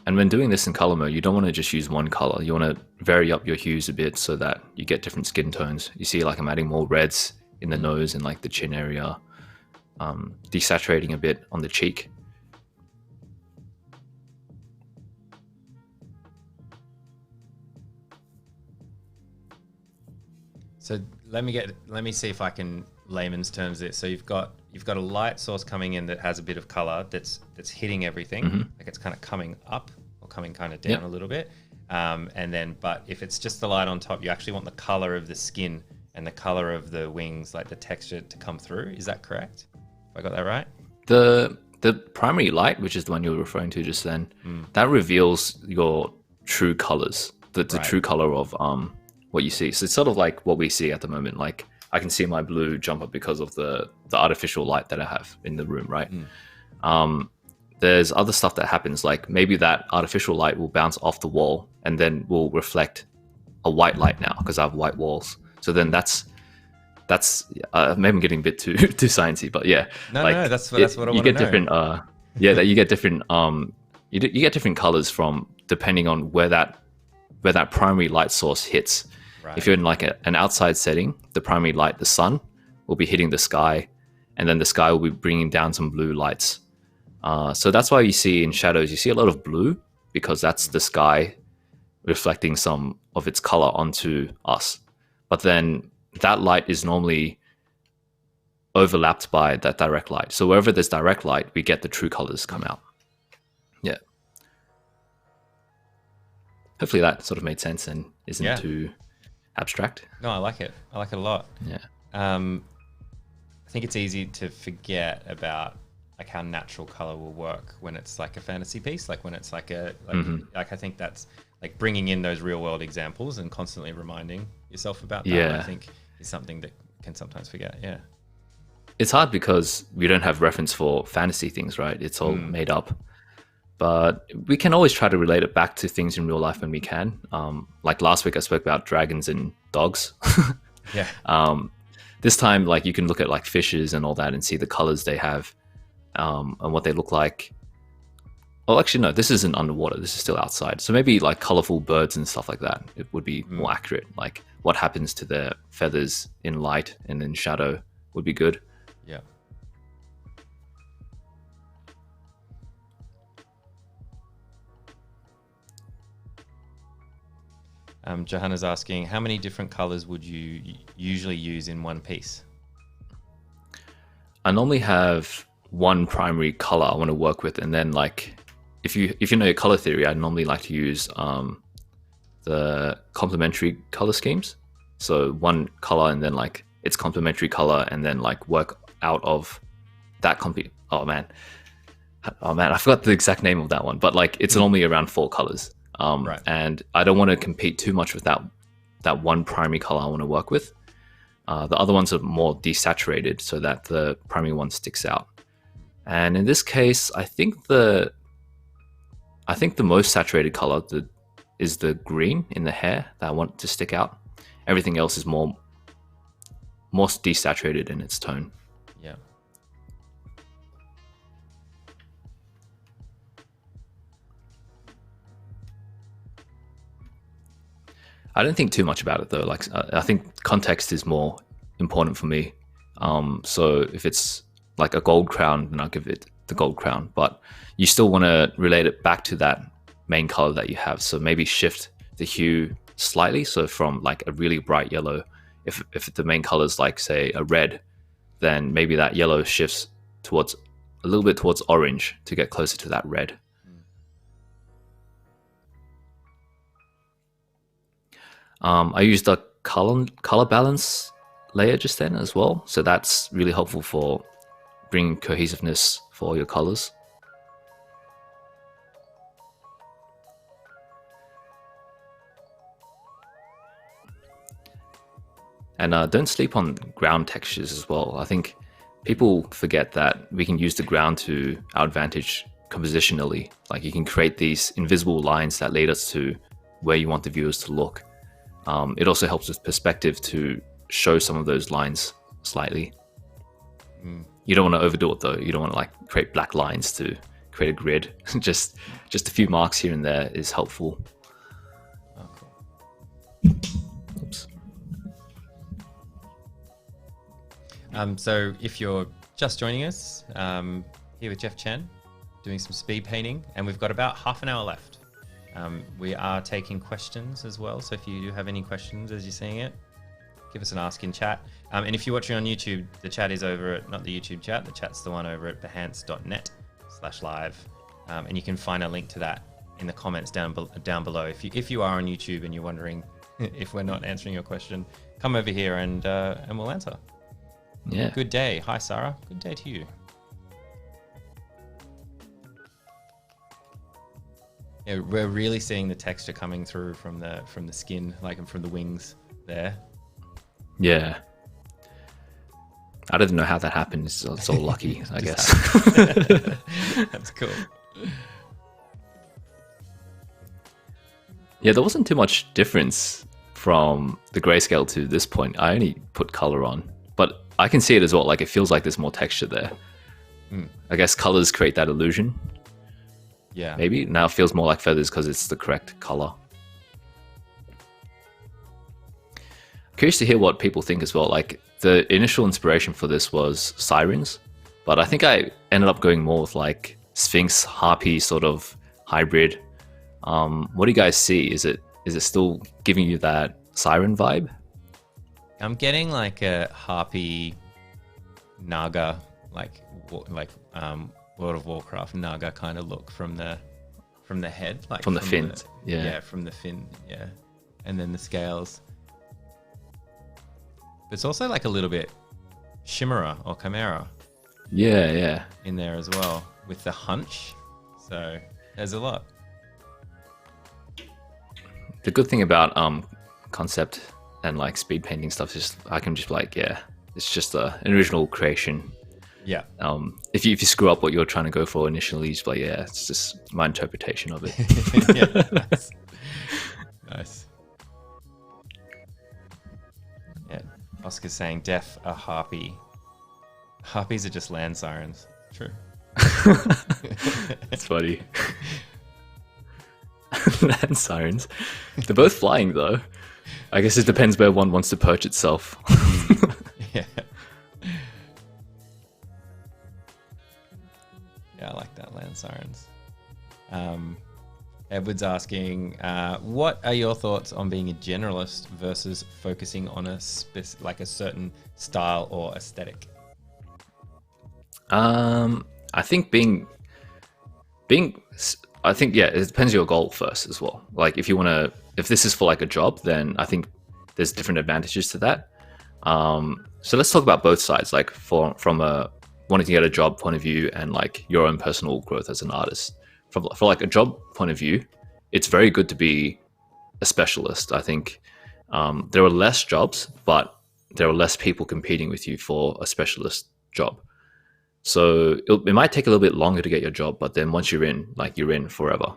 And when doing this in color mode, you don't want to just use one color. You want to vary up your hues a bit so that you get different skin tones. You see, like I'm adding more reds in the nose and like the chin area, desaturating a bit on the cheek. So let me see if I can layman's terms this. So you've got a light source coming in that has a bit of color that's hitting everything, like it's kind of coming up or coming kind of down a little bit, and then but if it's just the light on top, you actually want the color of the skin and the color of the wings, like the texture, to come through. Is that correct? Have I got that right? The primary light, which is the one you were referring to just then, that reveals your true colors, the true color of what you see. So it's sort of like what we see at the moment. Like I can see my blue jump up because of the artificial light that I have in the room, right? There's other stuff that happens, like maybe that artificial light will bounce off the wall and then will reflect a white light now because I have white walls. So then that's maybe I'm getting a bit too sciencey, but yeah. No, that's what I want to know. You get different, that you get different, you get different colors from depending on where that primary light source hits. Right. If you're in like an outside setting, the primary light, the sun, will be hitting the sky, and then the sky will be bringing down some blue lights. So that's why you see in shadows, you see a lot of blue, because that's the sky reflecting some of its color onto us. But then that light is normally overlapped by that direct light. So wherever there's direct light, we get the true colors come out. Yeah. Hopefully that sort of made sense and isn't too abstract. No, I like it. I like it a lot. Yeah. I think it's easy to forget about like how natural color will work when it's like a fantasy piece, like when it's like like I think that's like bringing in those real world examples and constantly reminding yourself about that. I think is something that can sometimes forget. Yeah. It's hard because we don't have reference for fantasy things, right? It's all made up. But we can always try to relate it back to things in real life when we can. Like last week, I spoke about dragons and dogs. Yeah. This time, like you can look at like fishes and all that and see the colors they have and what they look like. Well, actually, no, this isn't underwater. This is still outside. So maybe like colorful birds and stuff like that. It would be more accurate. Like what happens to their feathers in light and in shadow would be good. Yeah. Johanna's asking, how many different colors would you usually use in one piece? I normally have one primary color I want to work with, and then like if you know your color theory, I normally like to use the complementary color schemes. So one color and then like its complementary color, and then like work out of that Oh man, I forgot the exact name of that one, but like it's normally around 4 colors. Right. And I don't want to compete too much with that one primary color I want to work with. The other ones are more desaturated so that the primary one sticks out. And in this case, I think the most saturated color is the green in the hair that I want to stick out. Everything else is more desaturated in its tone. Yeah. I don't think too much about it though. Like I think context is more important for me. So if it's like a gold crown, then I'll give it the gold crown. But you still want to relate it back to that main color that you have. So maybe shift the hue slightly. So from like a really bright yellow, if the main color is like say a red, then maybe that yellow shifts towards a little bit towards orange to get closer to that red. I used a color balance layer just then as well, so that's really helpful for bringing cohesiveness for your colors. And don't sleep on ground textures as well. I think people forget that we can use the ground to our advantage compositionally. Like you can create these invisible lines that lead us to where you want the viewers to look. It also helps with perspective to show some of those lines slightly. You don't want to overdo it though. You don't want to like create black lines to create a grid. just a few marks here and there is helpful. Oh, cool. Oops. So if you're just joining us, here with Jeff Chen, doing some speed painting, and we've got about half an hour left. We are taking questions as well, so if you do have any questions as you're seeing it, give us an ask in chat. And if you're watching on YouTube, the chat is over at, not the YouTube chat, the chat's the one over at behance.net/live. And you can find a link to that in the comments down below. If you are on YouTube and you're wondering if we're not answering your question, come over here and we'll answer. Yeah. Good day. Hi, Sarah. Good day to you. Yeah, we're really seeing the texture coming through from the skin, like, and from the wings there. Yeah. I don't know how that happened. It's all lucky, I guess. That's cool. Yeah, there wasn't too much difference from the grayscale to this point. I only put color on, but I can see it as well. Like, it feels like there's more texture there. I guess colors create that illusion. Yeah. Maybe now it feels more like feathers because it's the correct color. Curious to hear what people think as well. Like, the initial inspiration for this was sirens, but I think I ended up going more with like Sphinx, Harpy sort of hybrid. What do you guys see? Is it still giving you that siren vibe? I'm getting like a Harpy Naga, like World of Warcraft Naga kind of look from the head, like from the fin. Yeah, from the fin, yeah, and then the scales. But it's also like a little bit Chimera or Chimera. Yeah. In there as well with the hunch. So there's a lot. The good thing about concept and like speed painting stuff is I can just like, yeah, it's just an original creation. Yeah. If you screw up what you're trying to go for initially, just like, yeah, it's just my interpretation of it. Yeah, nice. Yeah, Oscar's saying def a harpy. Harpies are just land sirens. True. That's funny. Land sirens. They're both flying though. I guess it depends where one wants to perch itself. Yeah. Yeah, I like that, land sirens. Edward's asking, what are your thoughts on being a generalist versus focusing on a certain style or aesthetic? I think yeah, it depends on your goal first as well. Like if this is for like a job, then I think there's different advantages to that. So let's talk about both sides, like from a wanting to get a job point of view and like your own personal growth as an artist. For like a job point of view, it's very good to be a specialist. I think there are less jobs, but there are less people competing with you for a specialist job. So it might take a little bit longer to get your job, but then once you're in, like you're in forever.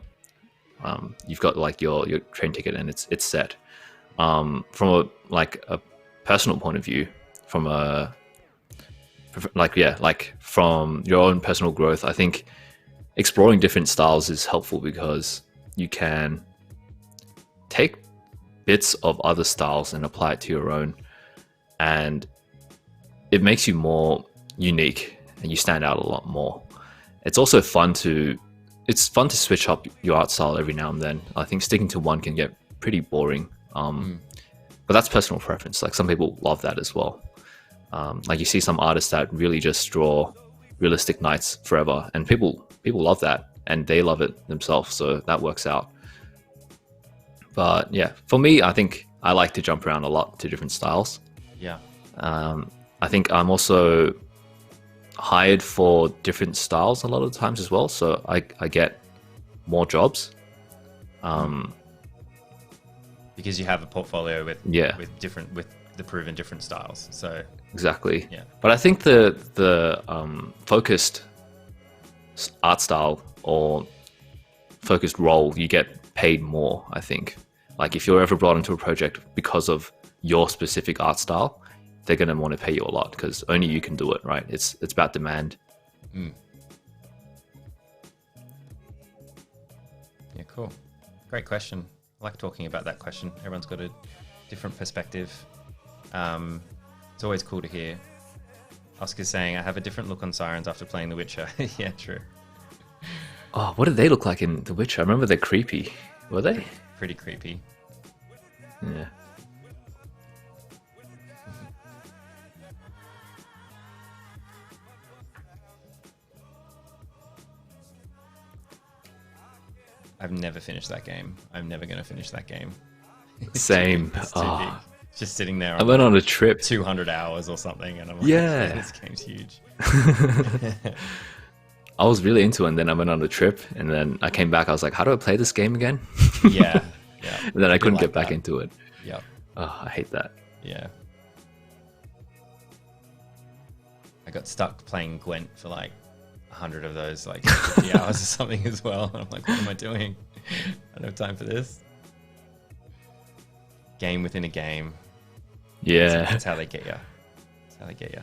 You've got like your train ticket and it's set. From a personal point of view, from your own personal growth, I think exploring different styles is helpful because you can take bits of other styles and apply it to your own, and it makes you more unique and you stand out a lot more. It's also fun to switch up your art style every now and then. I think sticking to one can get pretty boring, but that's personal preference. Like some people love that as well. Like you see some artists that really just draw realistic knights forever, and people love that, and they love it themselves, so that works out. But yeah, for me, I think I like to jump around a lot to different styles. Yeah. I think I'm also hired for different styles a lot of the times as well, so I get more jobs. Because you have a portfolio with the proven different styles. So exactly. Yeah. But I think the focused art style or focused role, you get paid more, I think. Like if you're ever brought into a project because of your specific art style, they're going to want to pay you a lot because only you can do it, right? It's about demand. Yeah, cool. Great question. I like talking about that question. Everyone's got a different perspective. It's always cool to hear. Oscar's saying, I have a different look on Sirens after playing The Witcher. Yeah, true. Oh, what did they look like in The Witcher? I remember they're creepy. Were they? Pretty creepy. Yeah. I've never finished that game. I'm never going to finish that game. Same. It's too big. Just sitting there. I went on a trip. 200 hours or something, and I'm like, yeah, this game's huge. I was really into it, and then I went on a trip, and then I came back. I was like, how do I play this game again? Yeah. And then I couldn't get back into it. Yeah. Oh, I hate that. Yeah. I got stuck playing Gwent for like 100 of those, like 50 hours or something as well. And I'm like, what am I doing? I don't have time for this. Game within a game. Yeah. That's how they get you. That's how they get you.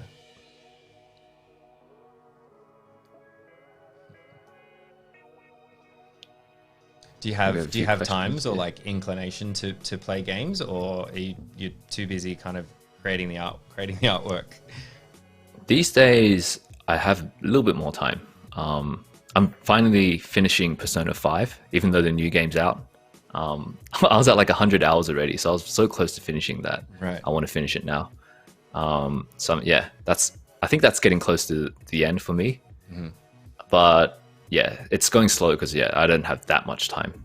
Do you have times or like inclination to play games, or are you're too busy kind of creating the artwork? These days, I have a little bit more time. I'm finally finishing Persona 5, even though the new game's out. I was at like 100 hours already, so I was so close to finishing that. Right. I want to finish it now. So yeah, I think that's getting close to the end for me. Mm-hmm. But yeah, it's going slow because I don't have that much time.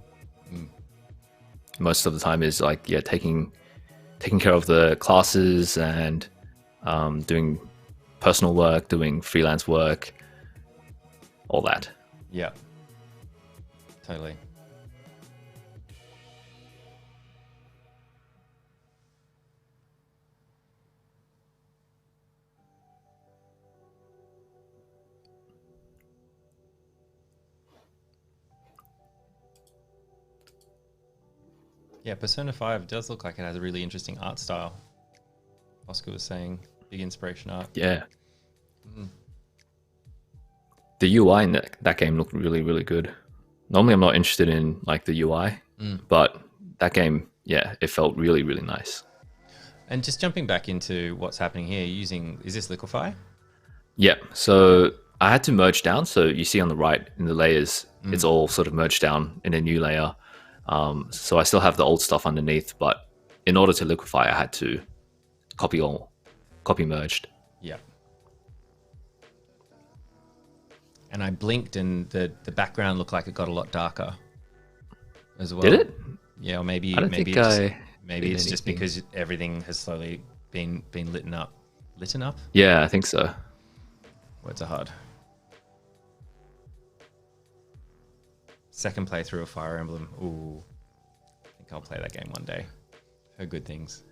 Most of the time is like taking care of the classes and doing personal work, doing freelance work, all that. Yeah, totally. Yeah, Persona 5 does look like it has a really interesting art style. Oscar was saying, big inspiration art. Yeah. The UI in that game looked really, really good. Normally I'm not interested in like the UI, but that game, it felt really, really nice. And just jumping back into what's happening here, is this Liquify? Yeah, so I had to merge down. So you see on the right in the layers, it's all sort of merged down in a new layer. So I still have the old stuff underneath, but in order to liquefy, I had to copy merged. Yeah. And I blinked, and the background looked like it got a lot darker as well. Did it? Yeah, or maybe it's just because everything has slowly been lit up. Lit up? Yeah, I think so. Words are hard. Second playthrough of Fire Emblem. Ooh, I think I'll play that game one day. Heard good things.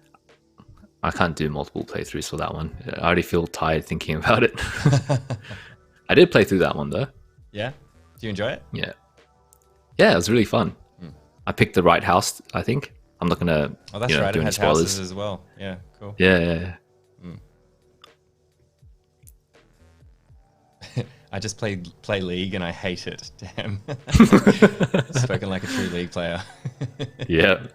I can't do multiple playthroughs for that one. I already feel tired thinking about it. I did play through that one though. Yeah? Do you enjoy it? Yeah. Yeah, it was really fun. I picked the right house, I think. I'm not gonna right. do It any has spoilers houses as well. Yeah, cool. Yeah. I just play League and I hate it. Damn. Spoken like a true League player. Yeah.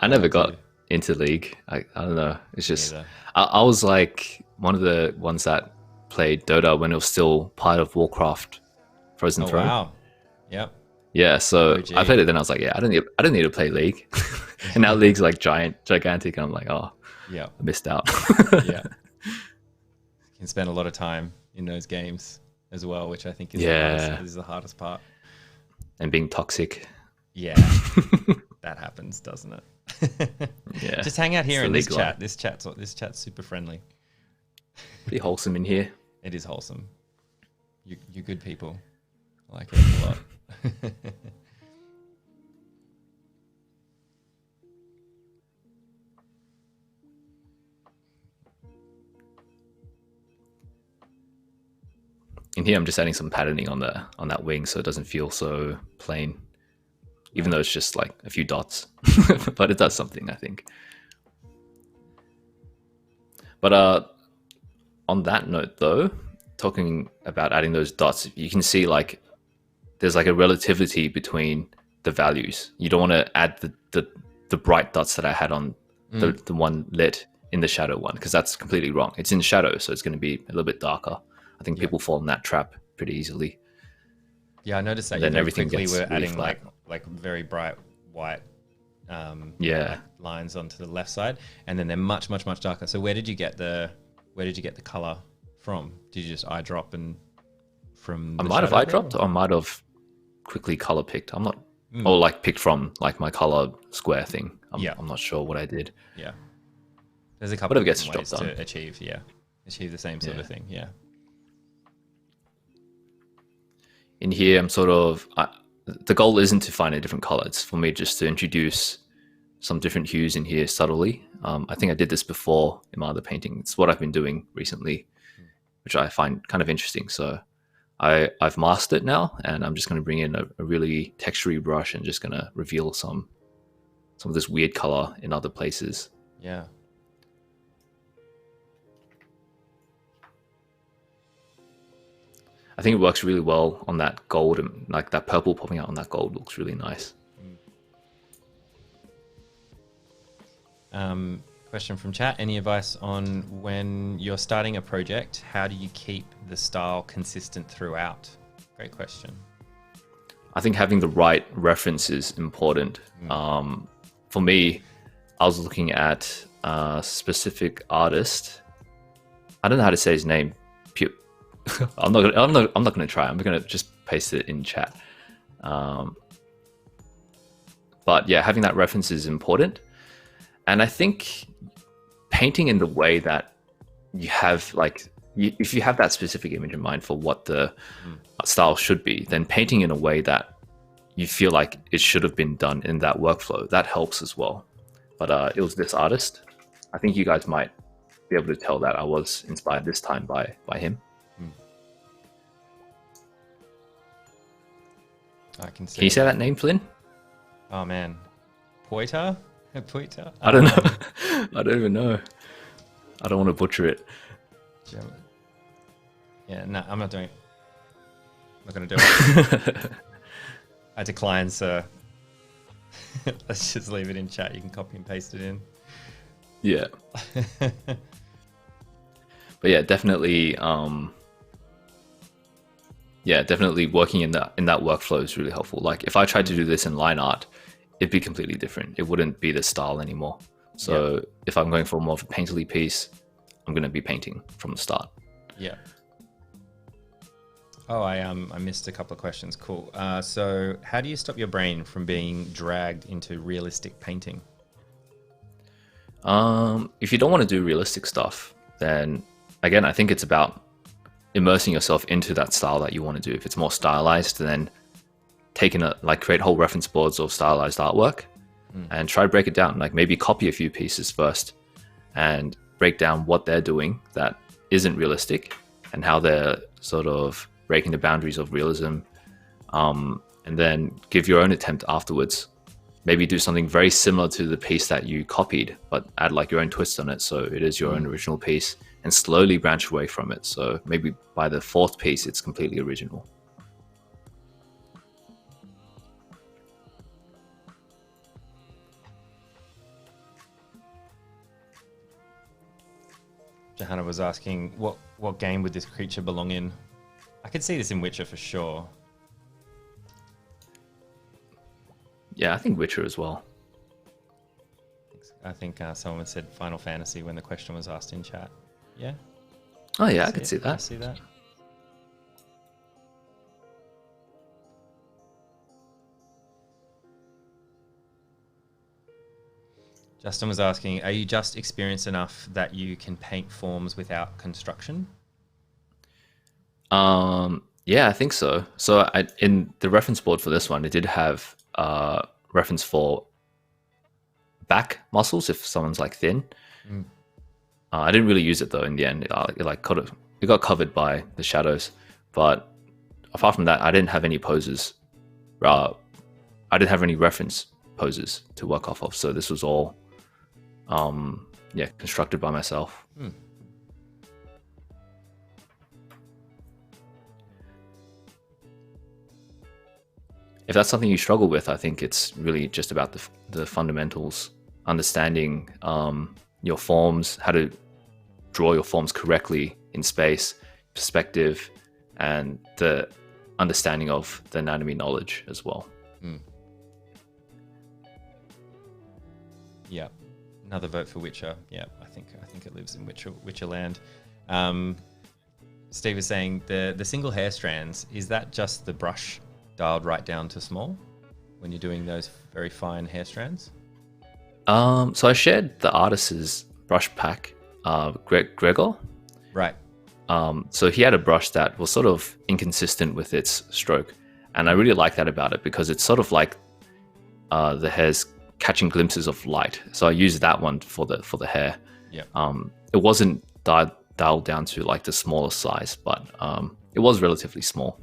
I never got into League. I don't know. It's just I was like one of the ones that played Dota when it was still part of Warcraft Frozen Throne. Wow. Yep. Yeah, so OG. I played it then I was like, I don't need to play League. And now League's like gigantic and I'm like, yeah, I missed out. Yeah. You can spend a lot of time in those games as well, which I think is the hardest part. And being toxic. Yeah, that happens, doesn't it? Yeah. Just hang out here in this chat. This chat's super friendly. Pretty wholesome in here. It is wholesome. You're good people. I like it a lot. In here, I'm just adding some patterning on that wing so it doesn't feel so plain, even though it's just like a few dots, but it does something, I think. But on that note, though, talking about adding those dots, you can see like there's like a relativity between the values. You don't want to add the bright dots that I had on the one lit in the shadow one, because that's completely wrong. It's in shadow, so it's going to be a little bit darker. I think people fall in that trap pretty easily. Yeah, I noticed that. Then everything quickly gets we're really adding flat. like very bright white Yeah. lines onto the left side, and then they're much darker. So where did you get the color from? Did you just eye drop and from? I might have eye dropped, or I might have quickly color picked. I'm not, or like picked from like my color square thing. I'm not sure what I did. Yeah, there's a couple of ways to achieve the same sort of thing. Yeah. In here, I'm sort of, the goal isn't to find a different color. It's for me just to introduce some different hues in here subtly. I think I did this before in my other painting. It's what I've been doing recently, which I find kind of interesting. So I've masked it now, and I'm just going to bring in a really textury brush and just going to reveal some of this weird color in other places. Yeah. I think it works really well on that gold, and like that purple popping out on that gold looks really nice. Question from chat. Any advice on when you're starting a project, how do you keep the style consistent throughout? Great question. I think having the right reference is important. For me, I was looking at a specific artist. I don't know how to say his name. I'm not gonna try. I'm gonna just paste it in chat. But yeah, having that reference is important, and I think painting in the way that you have, like, if you have that specific image in mind for what the style should be, then painting in a way that you feel like it should have been done in that workflow, that helps as well. But it was this artist. I think you guys might be able to tell that I was inspired this time by him. I can see. Can you say that name, Flynn? Oh man, Poita? Poita? I don't know. I don't even know. I don't want to butcher it. Yeah, no, I'm not doing it. I'm not going to do it. I decline, sir. Let's just leave it in chat. You can copy and paste it in. Yeah. But yeah, definitely. Definitely working in that workflow is really helpful. Like if I tried to do this in line art, it'd be completely different. It wouldn't be the style anymore. So if I'm going for more of a painterly piece, I'm going to be painting from the start. Yeah. Oh, I missed a couple of questions. Cool. So how do you stop your brain from being dragged into realistic painting? If you don't want to do realistic stuff, then again, I think it's about immersing yourself into that style that you want to do. If it's more stylized, then create whole reference boards of stylized artwork and try to break it down. Like maybe copy a few pieces first and break down what they're doing that isn't realistic and how they're sort of breaking the boundaries of realism, and then give your own attempt afterwards. Maybe do something very similar to the piece that you copied, but add like your own twist on it, so it is your own original piece, and slowly branch away from it. So maybe by the fourth piece, it's completely original. Johanna was asking, what game would this creature belong in? I could see this in Witcher for sure. Yeah, I think Witcher as well. I think someone said Final Fantasy when the question was asked in chat. Yeah. Oh yeah, I could see that. I see that. Justin was asking, are you just experienced enough that you can paint forms without construction? Yeah, I think so. So in the reference board for this one, it did have reference for back muscles if someone's like thin. Mm. I didn't really use it though in the end. It got covered by the shadows, but apart from that, I didn't have any poses. I didn't have any reference poses to work off of. So this was all, yeah, constructed by myself. Mm. If that's something you struggle with, I think it's really just about the fundamentals, understanding your forms, how to draw your forms correctly in space, perspective, and the understanding of the anatomy knowledge as well. Mm. Yeah, another vote for Witcher. Yeah, I think it lives in Witcher land. Steve is saying the single hair strands, is that just the brush dialed right down to small when you're doing those very fine hair strands? So I shared the artist's brush pack, Gregor. Right. So he had a brush that was sort of inconsistent with its stroke, and I really like that about it because it's sort of like the hair's catching glimpses of light. So I used that one for the hair. Yeah. It wasn't dialed down to like the smallest size, but it was relatively small.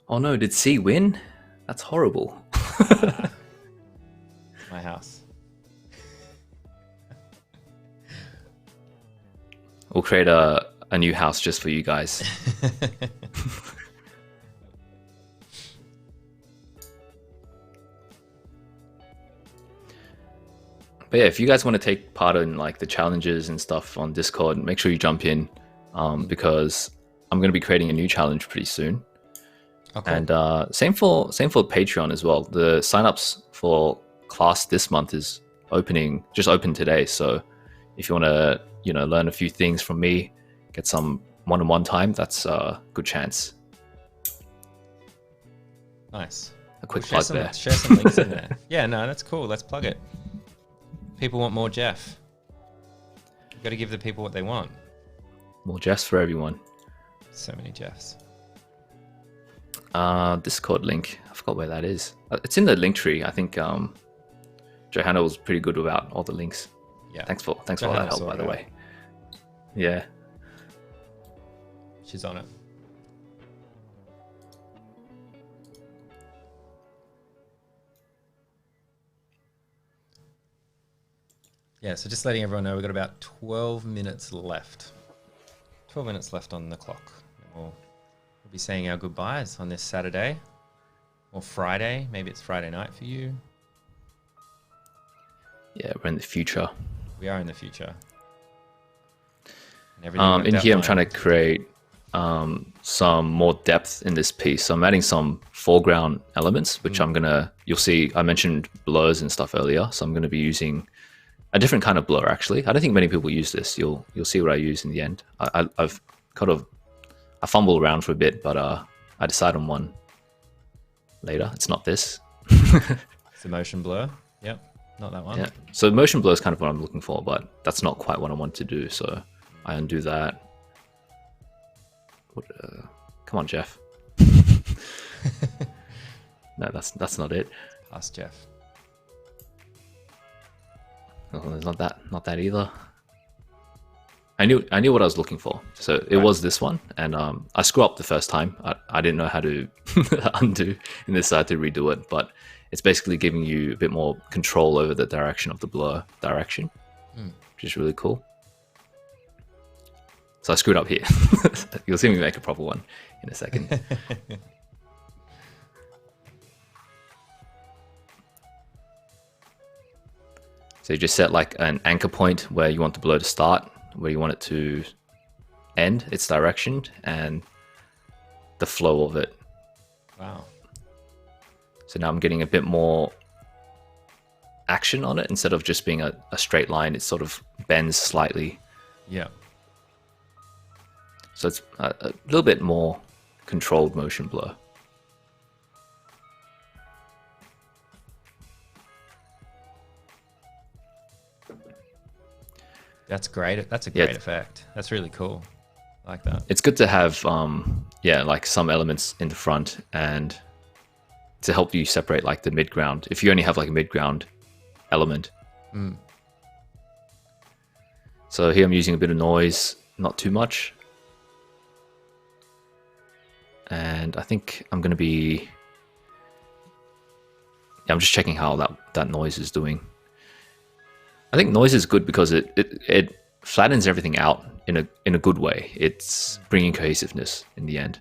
Oh no, did C win? That's horrible. My house. We'll create a new house just for you guys. But yeah, if you guys want to take part in like the challenges and stuff on Discord, make sure you jump in because I'm going to be creating a new challenge pretty soon. Okay. And same for Patreon as well. The signups for class this month is just open today. So if you want to, learn a few things from me, get some one-on-one time, that's a good chance. Nice. A quick plug there. Share some links in there. Yeah, no, that's cool. Let's plug it. People want more Jeff. You've got to give the people what they want. More Jeffs for everyone. So many Jeffs. Discord link. I forgot where that is. It's in the link tree. I think Johanna was pretty good about all the links. Yeah. Thanks for all that help, by the way. Yeah. She's on it. Yeah, so just letting everyone know we've got about 12 minutes left. 12 minutes left on the clock. We'll be saying our goodbyes on this Saturday or Friday. Maybe it's Friday night for you. Yeah, we're in the future. We are in the future. In here, I'm trying to create some more depth in this piece. So I'm adding some foreground elements, which you'll see, I mentioned blurs and stuff earlier. So I'm going to be using a different kind of blur, actually. I don't think many people use this. You'll see what I use in the end. I fumble around for a bit, but I decide on one later. It's not this. It's a motion blur. Yep, not that one. Yeah. So motion blur is kind of what I'm looking for, but that's not quite what I want to do. So I undo that. Come on, Jeff. No, that's not it. Ask Jeff. Oh, it's not that either. I knew what I was looking for. So it was this one, and I screwed up the first time. I didn't know how to undo, and decided to redo it. But it's basically giving you a bit more control over the direction of the blur direction, which is really cool. So I screwed up here. You'll see me make a proper one in a second. So you just set like an anchor point where you want the blur to start, where you want it to end, its direction, and the flow of it. Wow. So now I'm getting a bit more action on it. Instead of just being a straight line, it sort of bends slightly. Yeah. So it's a little bit more controlled motion blur. That's great. That's a great effect. That's really cool. I like that. It's good to have, like some elements in the front and to help you separate like the midground. If you only have like a midground element. So here I'm using a bit of noise, not too much. And I think I'm going to be... Yeah, I'm just checking how that noise is doing. I think noise is good because it flattens everything out in a good way. It's bringing cohesiveness in the end.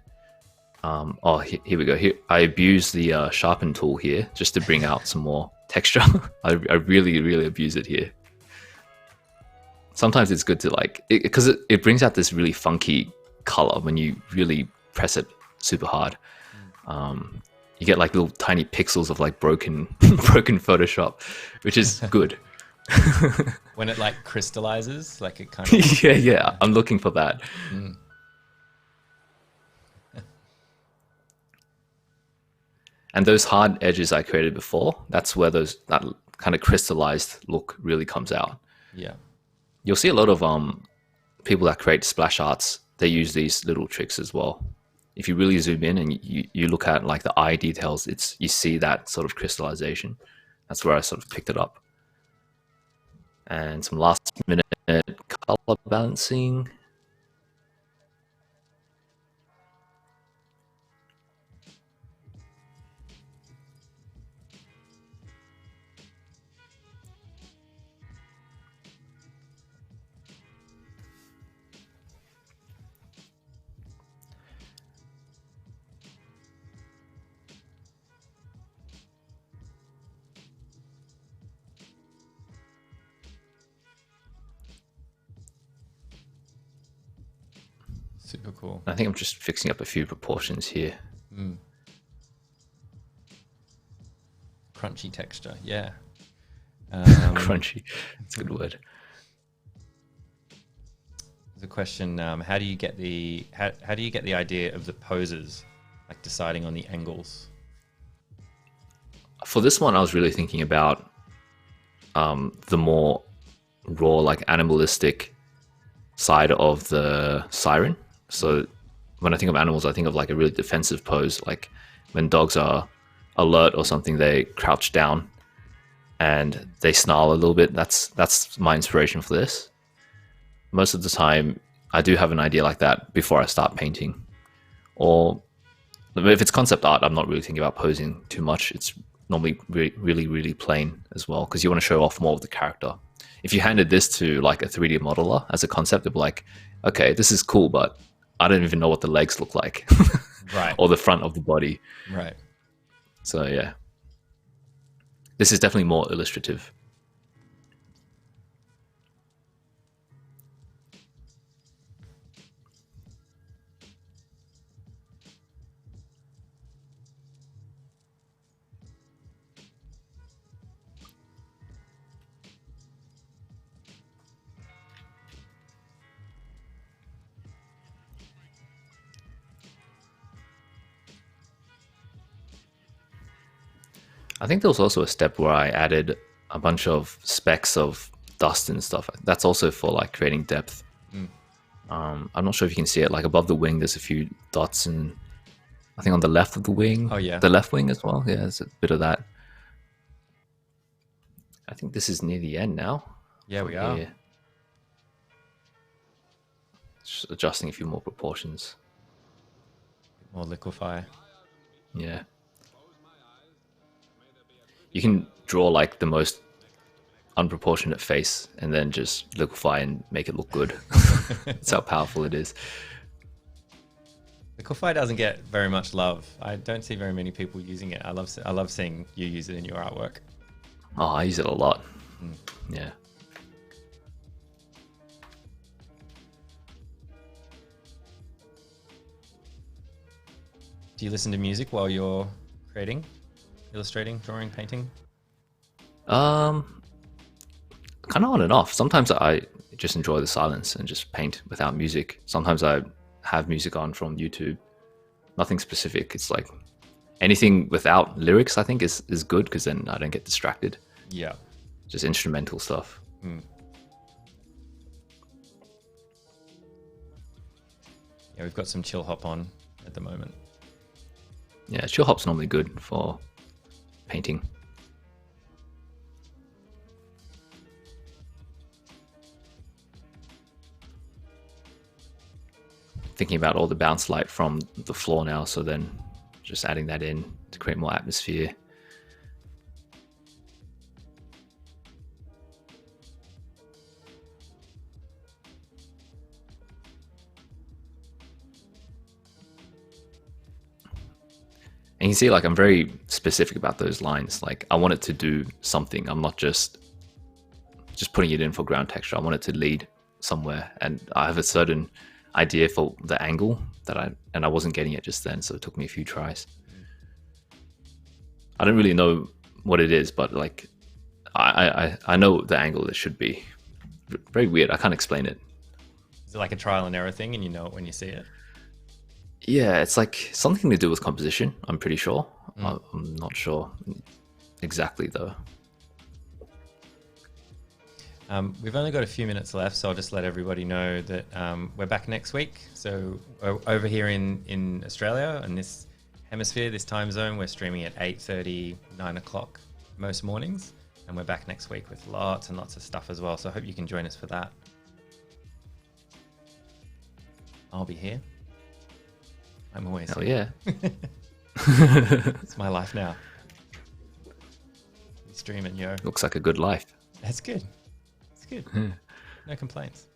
Oh, here we go. Here I abuse the sharpen tool here just to bring out some more texture. I really abuse it here. Sometimes it's good to like because it brings out this really funky color when you really press it super hard. You get like little tiny pixels of like broken Photoshop, which is good. When it like crystallizes, like it kind of yeah. I'm looking for that. And those hard edges I created before, that's where that kind of crystallized look really comes out. Yeah. You'll see a lot of people that create splash arts, they use these little tricks as well. If you really zoom in and you look at like the eye details, you see that sort of crystallization. That's where I sort of picked it up. And some last minute color balancing. Super cool. I think I'm just fixing up a few proportions here. Crunchy texture, yeah. Crunchy, that's a good word. There's a question: how do you get the idea of the poses, like deciding on the angles? For this one, I was really thinking about the more raw, like animalistic side of the siren. So when I think of animals, I think of like a really defensive pose, like when dogs are alert or something, they crouch down and they snarl a little bit. That's my inspiration for this. Most of the time, I do have an idea like that before I start painting. Or if it's concept art, I'm not really thinking about posing too much. It's normally really plain as well, because you want to show off more of the character. If you handed this to like a 3D modeler as a concept, they'd be like, okay, this is cool, but I don't even know what the legs look like. Right. Or the front of the body. Right. So yeah, this is definitely more illustrative. I think there was also a step where I added a bunch of specks of dust and stuff. That's also for like creating depth. I'm not sure if you can see it. Like above the wing, there's a few dots, and I think on the left of the wing, the left wing as well. Yeah, there's a bit of that. I think this is near the end now. Yeah, we are. Here. Just adjusting a few more proportions. More liquefy. Yeah. You can draw like the most unproportionate face and then just liquefy and make it look good. That's how powerful it is. Liquefy doesn't get very much love. I don't see very many people using it. I love seeing you use it in your artwork. Oh, I use it a lot. Yeah. Do you listen to music while you're creating, illustrating, drawing, painting? Kind of on and off. Sometimes I just enjoy the silence and just paint without music. Sometimes I have music on from YouTube. Nothing specific. It's like anything without lyrics, I think is good, because then I don't get distracted. Yeah. Just instrumental stuff. Mm. Yeah, we've got some chill hop on at the moment. Yeah, chill hop's normally good for painting. Thinking about all the bounce light from the floor now, so then just adding that in to create more atmosphere. And you see, like, I'm very specific about those lines. Like, I want it to do something. I'm not just putting it in for ground texture. I want it to lead somewhere. And I have a certain idea for the angle that I wasn't getting it just then, so it took me a few tries. I don't really know what it is, but like I know the angle it should be. Very weird. I can't explain it. Is it like a trial and error thing, and you know it when you see it? Yeah, it's like something to do with composition, I'm pretty sure. I'm not sure exactly though. We've only got a few minutes left, so I'll just let everybody know that we're back next week. So over here in Australia, in this hemisphere, this time zone, we're streaming at 8:30, 9 o'clock most mornings. And we're back next week with lots and lots of stuff as well. So I hope you can join us for that. I'll be here. I'm always here. Yeah. It's my life now. Streaming, yo. Looks like a good life. That's good. It's good. No complaints.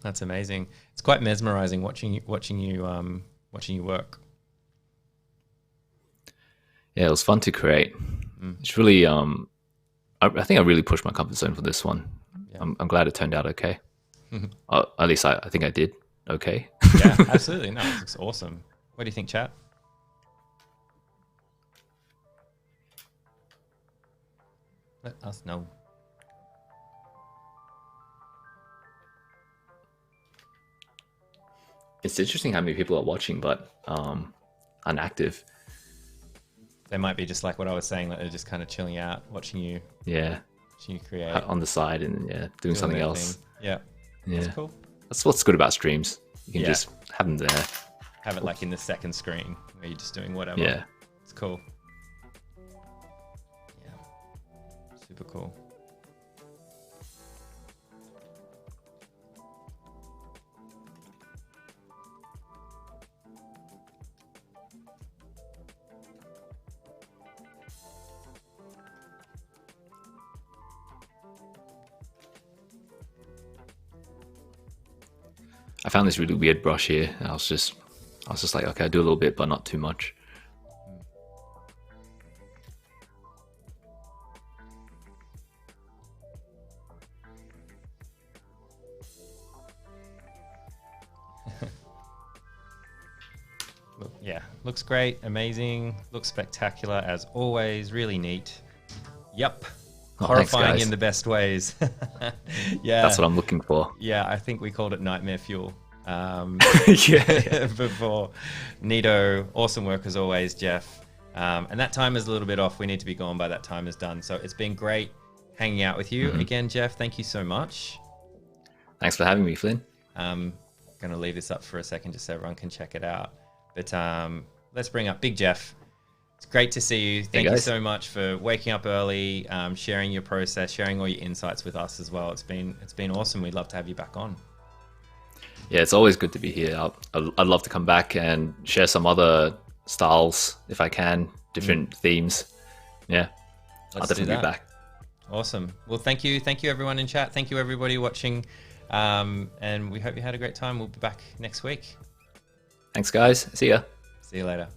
That's amazing. It's quite mesmerizing watching you work. Yeah, it was fun to create. It's really I think I really pushed my comfort zone for this one. Yeah. I'm glad it turned out okay. At least I think I did okay. Yeah, absolutely. No, it looks awesome. What do you think, chat? Let us know. It's interesting how many people are watching, but inactive. They might be just like what I was saying, like they're just kind of chilling out, watching you. Yeah. Watching you create on the side and doing something else. Yeah. Yeah. That's cool. That's what's good about streams. You can just have them there. Have it like in the second screen where you're just doing whatever. Yeah. It's cool. Yeah. Super cool. I found this really weird brush here. And I was just like, okay, I do a little bit, but not too much. Yeah, looks great, amazing, looks spectacular as always, really neat. Yep. Horrifying in the best ways. Yeah, that's what I'm looking for. Yeah, I think we called it nightmare fuel. Yeah. Before. Neato, awesome work as always, Jeff. And that time is a little bit off. We need to be gone by that time is done. So it's been great hanging out with you again, Jeff. Thank you so much. Thanks for having me, Flynn. I'm gonna leave this up for a second just so everyone can check it out. But let's bring up Big Jeff. It's great to see you. Thank you so much for waking up early, sharing your process, sharing all your insights with us as well. It's been awesome. We'd love to have you back on. Yeah, it's always good to be here. I'd love to come back and share some other styles if I can, different themes. Yeah, I'll definitely be back. Awesome. Well, thank you everyone in chat. Thank you everybody watching, and we hope you had a great time. We'll be back next week. Thanks, guys. See ya. See you later.